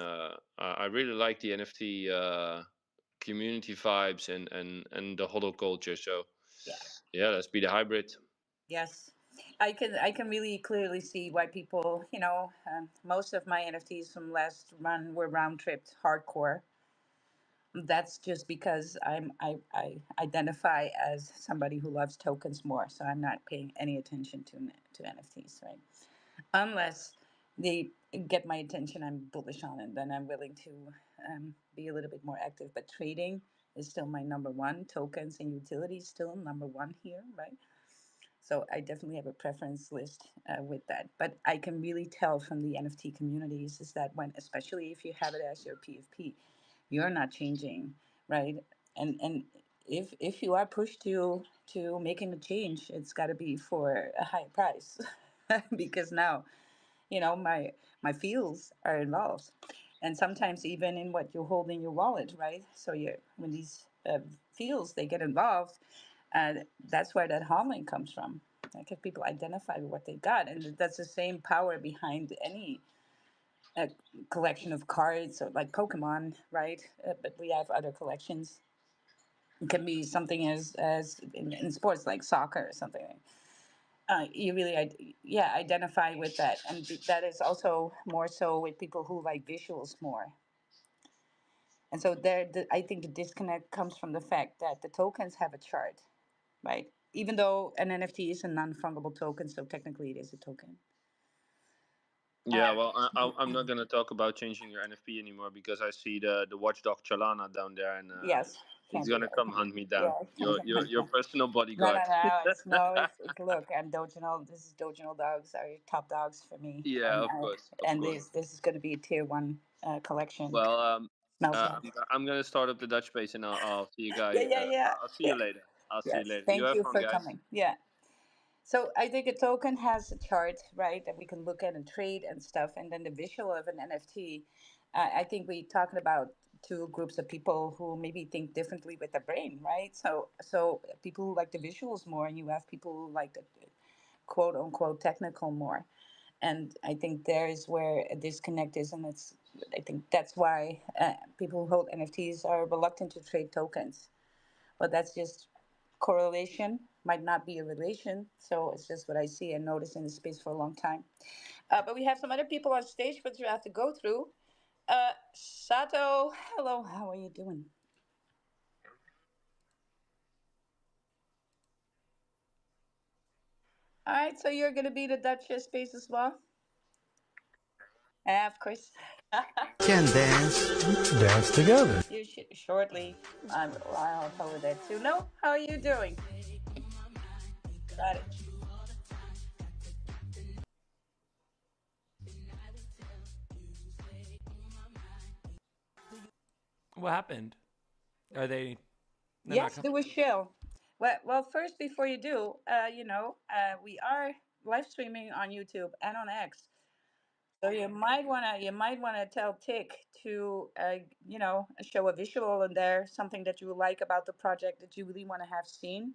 I really like the NFT community vibes and the hodl culture. So Yeah. yeah, let's be the hybrid. Yes. I can really clearly see why people, most of my NFTs from last run were round tripped hardcore. That's just because I identify as somebody who loves tokens more, so I'm not paying any attention to NFTs, right? Unless they get my attention, I'm bullish on it, then I'm willing to be a little bit more active. But trading is still my number one. Tokens and utilities still number one here, right? So I definitely have a preference list with that. But I can really tell from the NFT communities is that when, especially if you have it as your PFP, you're not changing, right? And if you are pushed to making a change, it's got to be for a higher price, because now my feels are involved, and sometimes even in what you hold in your wallet, right? So you when these feels they get involved, that's where that harming comes from. Like if people identify with what they got, and that's the same power behind any uh, collection of cards, or like Pokemon, right? But we have other collections. It can be something as in sports like soccer or something. You really yeah, identify with that, and that is also more so with people who like visuals more. And so I think the disconnect comes from the fact that the tokens have a chart, right? Even though an NFT is a non-fungible token, so technically it is a token. Yeah, well, I'm not gonna talk about changing your NFP anymore because I see the watchdog Chalana down there, and Yes, he's can't do gonna that. come hunt me down. Yeah, Your personal no, no, bodyguard. no. It's no. It's look. I'm Doginal. This is Doginal dogs are top dogs for me, Yeah, and of course, of and course. this is going to be a tier one collection. Well, Smells like. I'm gonna start up the Dutch space, and I'll see you Yeah, guys. yeah, yeah, I'll see you yeah. later. I'll see you Yes. later. You Thank have you fun, for guys. coming. Yeah. So I think a token has a chart, right, that we can look at and trade and stuff, and then the visual of an NFT. I think we're talking about two groups of people who maybe think differently with their brain, right? So people who like the visuals more, and you have people who like the quote unquote technical more. And I think there is where a disconnect is, and it's I think that's why people who hold NFTs are reluctant to trade tokens. But that's just correlation, might not be a relation. So it's just what I see and notice in the space for a long time. But we have some other people on stage, which we have to go through. Sato, hello, how are you doing? All right, so you're going to be the Dutch space as well? Yeah, of course. Can dance together. You shortly. I'll cover that too. No, how are you doing? Got it. What happened? Are they? They're not Yes, coming. do a show. Well, first, before you do, we are live streaming on YouTube and on X. So you might wanna tell Tick to show a visual in there, something that you like about the project that you really want to have seen.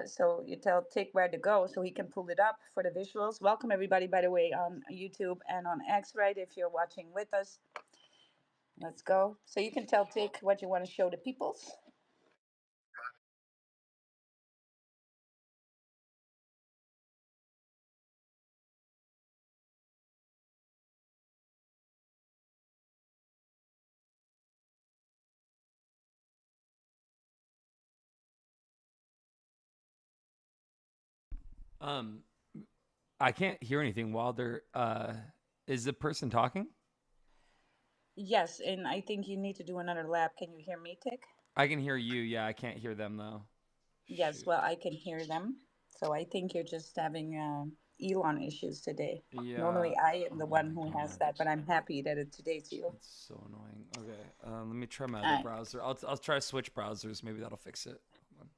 So you tell Tick where to go so he can pull it up for the visuals. Welcome everybody, by the way, on YouTube and on X, right? If you're watching with us, let's go. So you can tell Tick what you want to show the peoples. Um, I can't hear anything while they're. Is the person talking? Yes, and I think you need to do another lap. Can you hear me, Tick? I can hear you. Yeah, I can't hear them though. Yes, Shoot. well, I can hear them. So I think you're just having Elon issues today. Yeah. Normally, I am the Oh one my who has god. that, but I'm happy that today's you. That's so annoying. Okay. Let me try my All other right. browser. I'll try to switch browsers. Maybe that'll fix it. Hold on.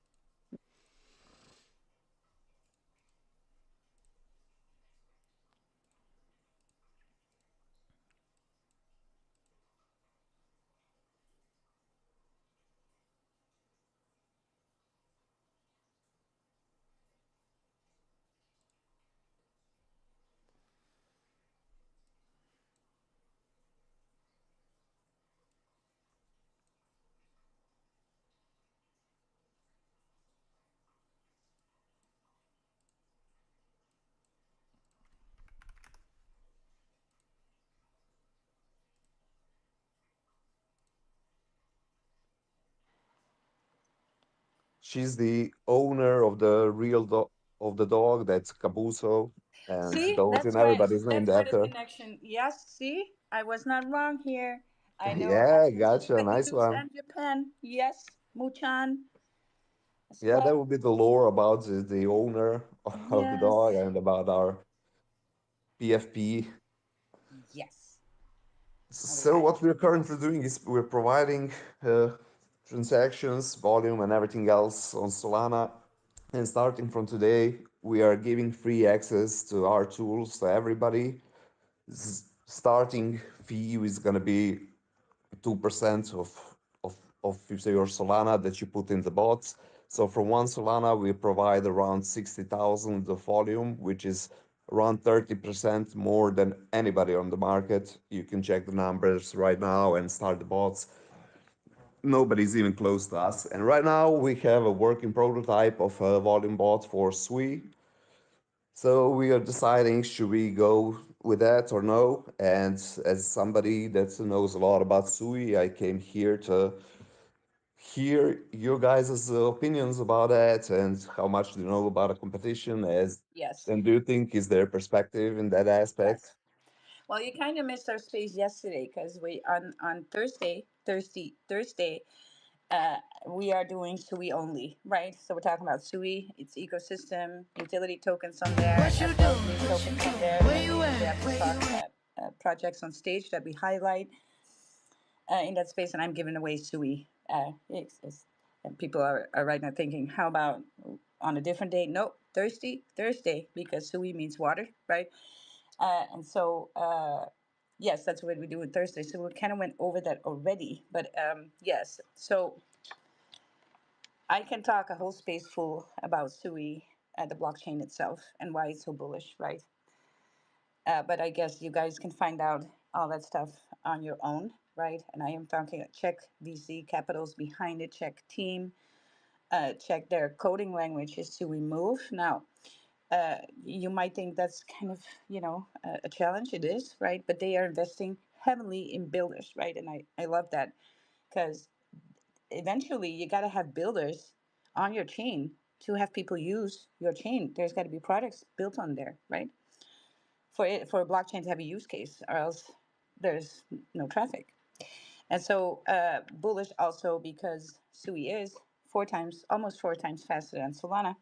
She's the owner of the real dog of the dog. That's Cabuso, and See, Dalton. Everybody's named that's where the after. connection. Yes, see, I was not wrong here. I know Yeah, attention gotcha. Nice Spanish one. and Japan. Yes, Muchan. That's Yeah, that right. would be the lore about the owner of the dog Yes. and about our PFP. Yes. And we So had what we're currently yes. doing is we're providing transactions, volume, and everything else on Solana. And starting from today, we are giving free access to our tools to everybody. Starting fee is going to be 2% of your Solana that you put in the bots. So for one Solana, we provide around 60,000 of volume, which is around 30% more than anybody on the market. You can check the numbers right now and start the bots. Nobody's even close to us. And right now we have a working prototype of a volume bot for Sui. So we are deciding should we go with that or no. And as somebody that knows a lot about Sui, I came here to hear your guys' opinions about that and how much do you know about a competition as Yes. and do you think is their perspective in that Yes. aspect? Well, you kind of missed our space yesterday because we on Thursday, uh, we are doing SUI only, right? So we're talking about SUI, its ecosystem, utility tokens on there, What you as well doing? as meme What you tokens on doing? there, Where and you we at? have some Where you at? projects on stage that we highlight in that space, and I'm giving away SUI. And people are right now thinking, how about on a different day? Nope, Thursday, because SUI means water, right? Yes, that's what we do on Thursday. So we kind of went over that already. But yes, so I can talk a whole space full about SUI, the blockchain itself, and why it's so bullish, right? But I guess you guys can find out all that stuff on your own, right? And I am talking, check VC capitals behind it, check team, check their coding language is to remove. Now, you might think that's kind of, a challenge. It is, right? But they are investing heavily in builders, right? And I love that because eventually you got to have builders on your chain to have people use your chain. There's got to be products built on there, right? For a blockchain to have a use case, or else there's no traffic. And so bullish also because Sui is almost four times faster than Solana,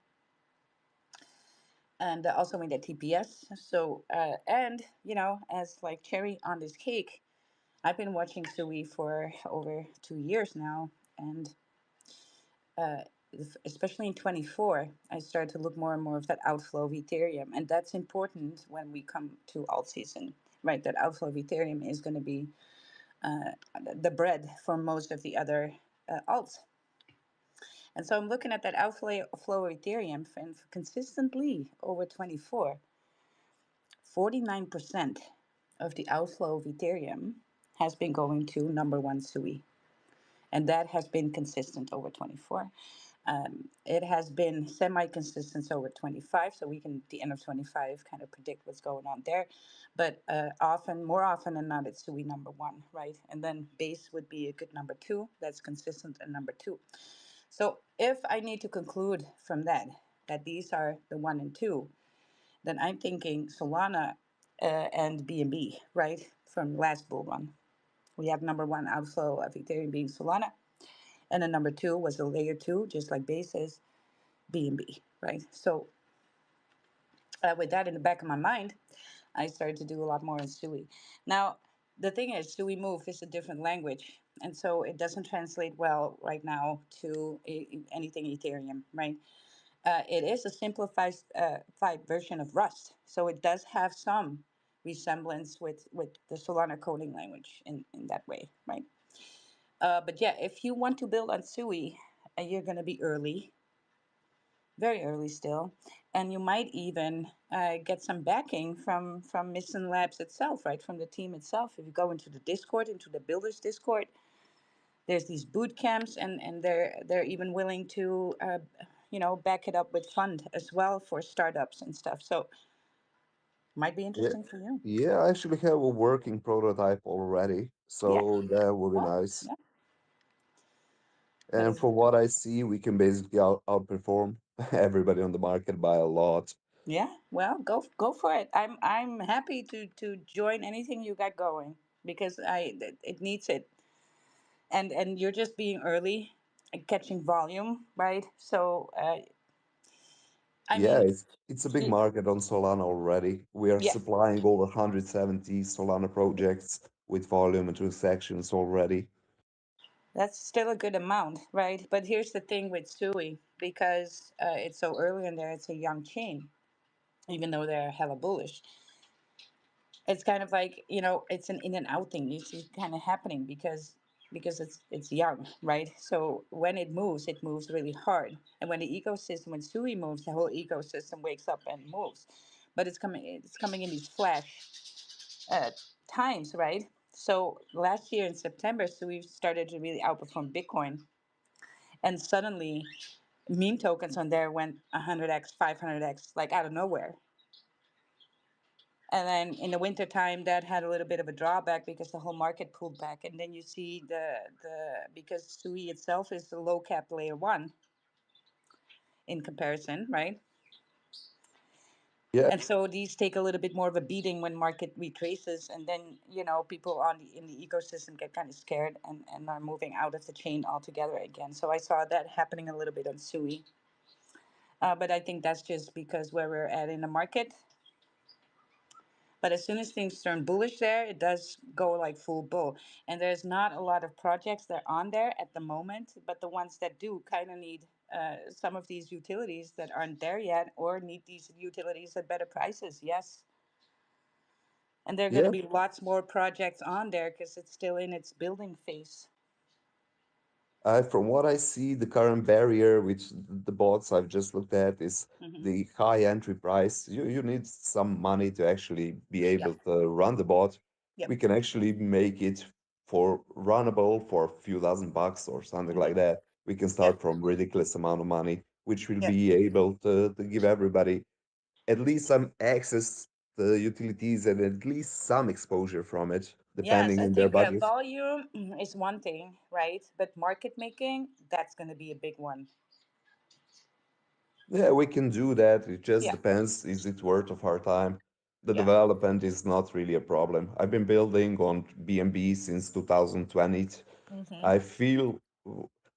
and also in the TPS. So and as like cherry on this cake, I've been watching Sui for over 2 years now, and especially in 24, I started to look more and more of that outflow of Ethereum, and that's important when we come to alt season, right? That outflow of Ethereum is going to be the bread for most of the other alts. And so I'm looking at that outflow flow of Ethereum and consistently over 24, 49% of the outflow of Ethereum has been going to number one Sui. And that has been consistent over 24. It has been semi-consistent over 25, so we can at the end of 25 kind of predict what's going on there. But more often than not, it's SUI number one, right? And then base would be a good number two. That's consistent and number two. So if I need to conclude from that these are the one and two, then I'm thinking Solana and BNB, right? From last bull run. We have number one outflow of Ethereum being Solana, and then number two was a layer two, just like base is BNB, right? So with that in the back of my mind, I started to do a lot more in Sui. Now, the thing is, Sui Move is a different language, and so it doesn't translate well right now to anything Ethereum, right? It is a simplified version of Rust, so it does have some resemblance with the Solana coding language in that way, right? But yeah, if you want to build on Sui, you're going to be early, very early still, and you might even get some backing from Mission Labs itself, right, from the team itself. If you go into the Discord, into the Builders Discord, there's these boot camps, and they're even willing to, back it up with fund as well for startups and stuff. So might be Yeah, interesting for you. yeah, I actually have a working prototype already, Yeah. so that would be Oh, nice. yeah. That And is from what I see, we can basically outperform everybody on the market by a lot. yeah. Well, go for it. I'm happy to join anything you got going because it needs it. And you're just being early and catching volume, right? So I Yeah, mean, it's a big y- market on Solana already. We are yeah, supplying over 170 Solana projects with volume and transactions already. that's still a good amount, right? But here's the thing with Sui, because it's so early in there, it's a young chain, even though they're hella bullish. It's kind of like, it's an in and out thing. You see kind of happening because it's young, right? So when it moves really hard. And when Sui moves, the whole ecosystem wakes up and moves. But it's coming in these flash uh, times, right? So last year in September, Sui started to really outperform Bitcoin, and suddenly meme tokens on there went 100x, 500x, like out of nowhere. And then in the wintertime, that had a little bit of a drawback because the whole market pulled back. And then you see the because Sui itself is a low cap layer one in comparison, right? Yeah, And so these take a little bit more of a beating when market retraces, and then people in the ecosystem get kind of scared and are moving out of the chain altogether again. So I saw that happening a little bit on Sui, but I think that's just because where we're at in the market. But as soon as things turn bullish there, it does go like full bull. And there's not a lot of projects that are on there at the moment, but the ones that do kind of need some of these utilities that aren't there yet or need these utilities at better prices. Yes. And there are going to yeah. be lots more projects on there because it's still in its building phase. From what I see, the current barrier, which the bots I've just looked at, is Hmm. the high entry price. You need some money to actually be able Yep. to run the bot. Yep. We can actually make it for runnable for a few dozen bucks or something like Hmm. that. We can Yep. start from ridiculous amount of money, which will Yep. be able to give everybody at least some access to utilities and at least some exposure from it, Yes, depending I on their think budget. volume is one thing, right? But market making, that's going to be a big one. Yeah, we can do that. It just Yeah. depends, is it worth of our time? The Yeah. development is not really a problem. I've been building on BNB since 2020. Hmm. I feel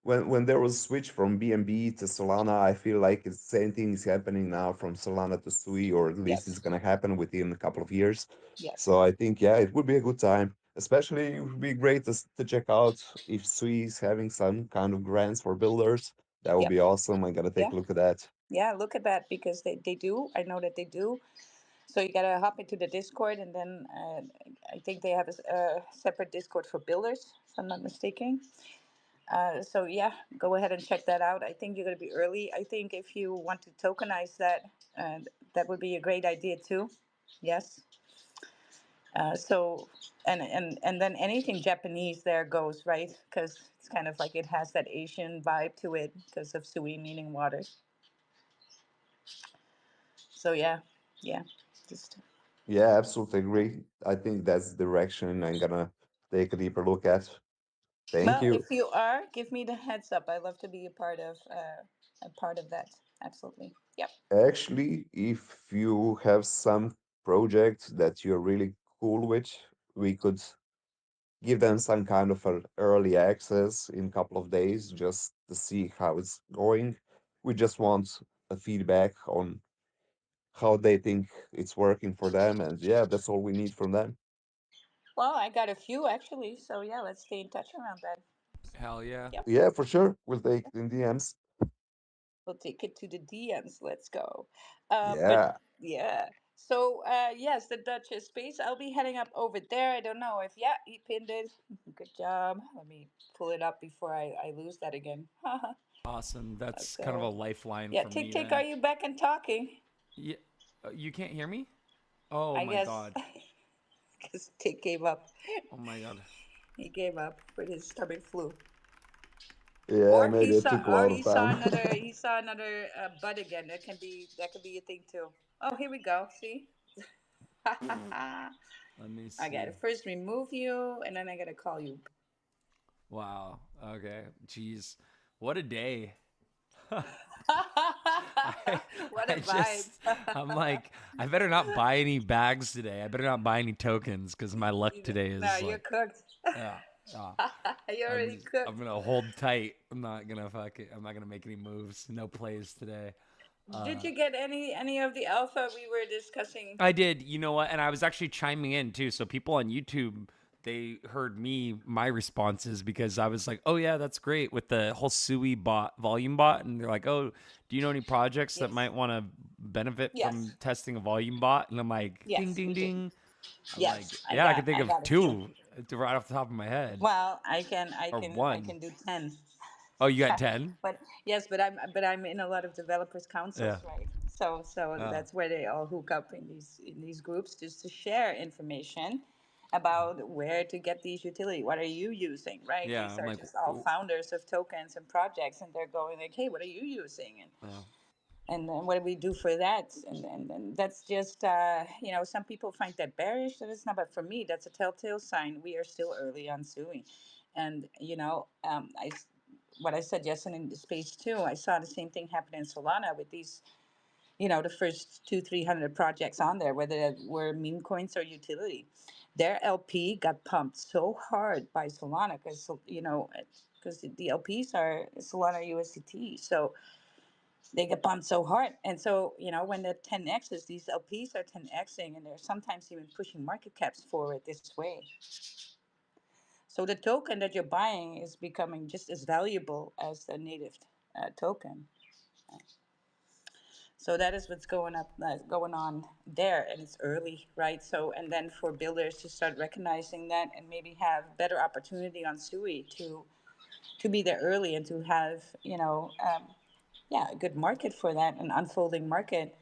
when there was switch from BNB to Solana, I feel like the same thing is happening now from Solana to Sui, or at least it's Yes. gonna happen within a couple of years. Yes. So I think yeah, it would be a good time. Especially it would be great to check out if Sui is having some kind of grants for builders. That would Yep. be awesome. I'm gonna take Yeah. a look at that. Yeah. Look at that because they do. I know that they do. So you got to hop into the Discord, and then I think they have a separate Discord for builders, if I'm not mistaken. So yeah, go ahead and check that out. I think you're going to be early. I think if you want to tokenize that, that would be a great idea too. Yes. So and then anything Japanese there goes right because it's kind of like it has that Asian vibe to it because of sui meaning water. So yeah, yeah, just Yeah, absolutely agree. I think that's the direction I'm gonna take a deeper look at. Thank well, you. if you are, give me the heads up. I love to be a part of that. Absolutely. Yep. Actually, if you have some project that you're really cool with, we could give them some kind of an early access in a couple of days just to see how it's going. We just want a feedback on how they think it's working for them, and yeah, that's all we need from them. Well, I got a few actually. So yeah, let's stay in touch around that. Hell yeah. Yep. Yeah, for sure. We'll take it in DMs. We'll take it to the DMs. Let's go. But Yeah. yeah. So yes, the Duchess space. I'll be heading up over there. I don't know if yeah, he pinned it. Good job. Let me pull it up before I lose that again. Awesome. That's kind of a So lifeline yeah, for Tick me Tick, are then. you back and talking? Yeah, you can't hear me? Oh I my guess god. because Tick gave up. Oh my god. He gave up with his stomach flu. Yeah, maybe it took a Or lot of time. he saw another butt again. That could be a thing too. Oh, here we go. See. I Let me gotta see. first remove you, and then I gotta call you. Wow. Okay. Jeez. What a day. What a I vibe. just, I'm like, I better not buy any bags today. I better not buy any tokens because my luck today No, is you're like, cooked. yeah, yeah. You're already I'm cooked. gonna hold tight. I'm not gonna make any moves. No plays today. Did you get any of the alpha we were discussing? I did. You know what? And I was actually chiming in too. So people on YouTube, they heard my responses because I was like, "Oh yeah, that's great with the whole SUI bot, volume bot," and they're like, "Oh, do you know any projects that Yes. might want to benefit from Yes. testing a volume bot?" And I'm like, "Ding, Yes, ding, we do. ding." I'm like, Yes, "Yeah, I can think I of got a few. two right off the top of my head, Well, or I one." can do 10. Oh, you got 10? But yes, but I'm in a lot of developers Yeah. councils, right? So Uh, that's where they all hook up in these groups just to share information about where to get these utility. What are you using, right? yeah. These I'm are like, just all founders of tokens and projects, and they're going like, hey, what are you using? uh, And then what do we do for that? And that's just some people find that bearish. That is not, but for me, that's a telltale sign we are still early on suing. And what I said yesterday in the space too, I saw the same thing happen in Solana with these, the first 200-300 projects on there, whether that were meme coins or utility. Their LP got pumped so hard by Solana because the LPs are Solana USDT. So they get pumped so hard. And so, when the 10Xs, these LPs are 10Xing and they're sometimes even pushing market caps forward this way. So the token that you're buying is becoming just as valuable as the native token. So that is what's going on there, and it's early, right? So, and then for builders to start recognizing that and maybe have better opportunity on SUI to be there early and to have a good market for that, an unfolding market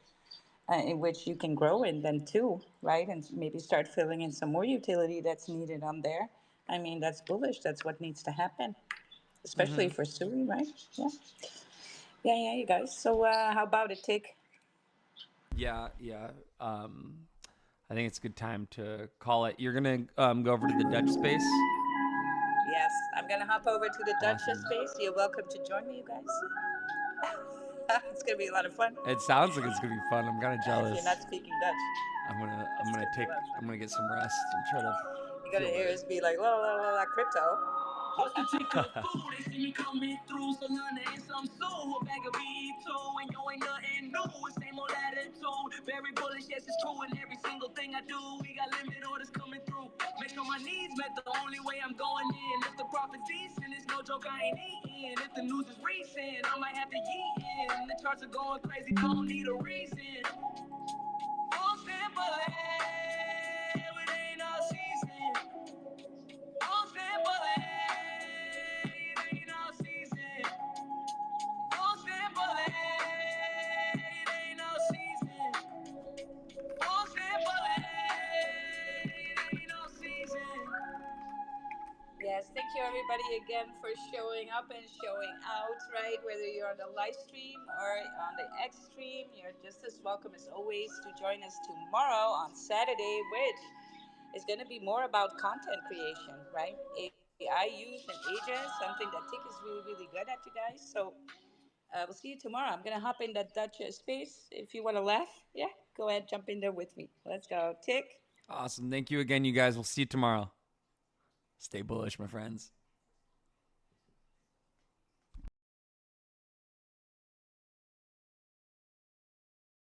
in which you can grow in then too, right? And maybe start filling in some more utility that's needed on there. I mean, that's bullish. That's what needs to happen, especially mm-hmm. for Suri, right? Yeah, yeah, you guys. So how about it, Tick? Yeah, yeah. I think it's a good time to call it. You're gonna go over to the Dutch space. Yes, I'm gonna hop over to the Dutch Awesome. space. You're welcome to join me, you guys. It's gonna be a lot of fun. It sounds like it's gonna be fun. I'm kind of If you're not jealous. speaking Dutch, I'm it's gonna gonna be a take. lot of I'm fun. gonna get some rest and try to You're feel gonna hear better. us be like, la la la la, crypto. Wild&Tic cook food, they see me coming through. Solana and some sue, a bag of BE2, and yo ain't nothing new. It's same old attitude, very bullish, yes it's true. And every single thing I do, we got limited orders coming through. Make sure my needs met, the only way I'm going in. If the profit's decent, it's no joke, I ain't eating. If the news is recent, I might have to yeet in. The charts are going crazy, don't need a reason. All simple, it ain't all season. All simple, it ain't all season. All simple, it ain't all season. All simple, it ain't all season. Yes, thank you everybody again for showing up and showing out, right? Whether you're on the live stream or on the X stream, you're just as welcome as always to join us tomorrow on Saturday, which is going to be more about content creation, right? AI use and agents, something that Tick is really, really good at, you guys. So we'll see you tomorrow. I'm going to hop in that Dutch space. If you want to laugh, yeah, go ahead, jump in there with me. Let's go. Tick. Awesome. Thank you again, you guys. We'll see you tomorrow. Stay bullish, my friends.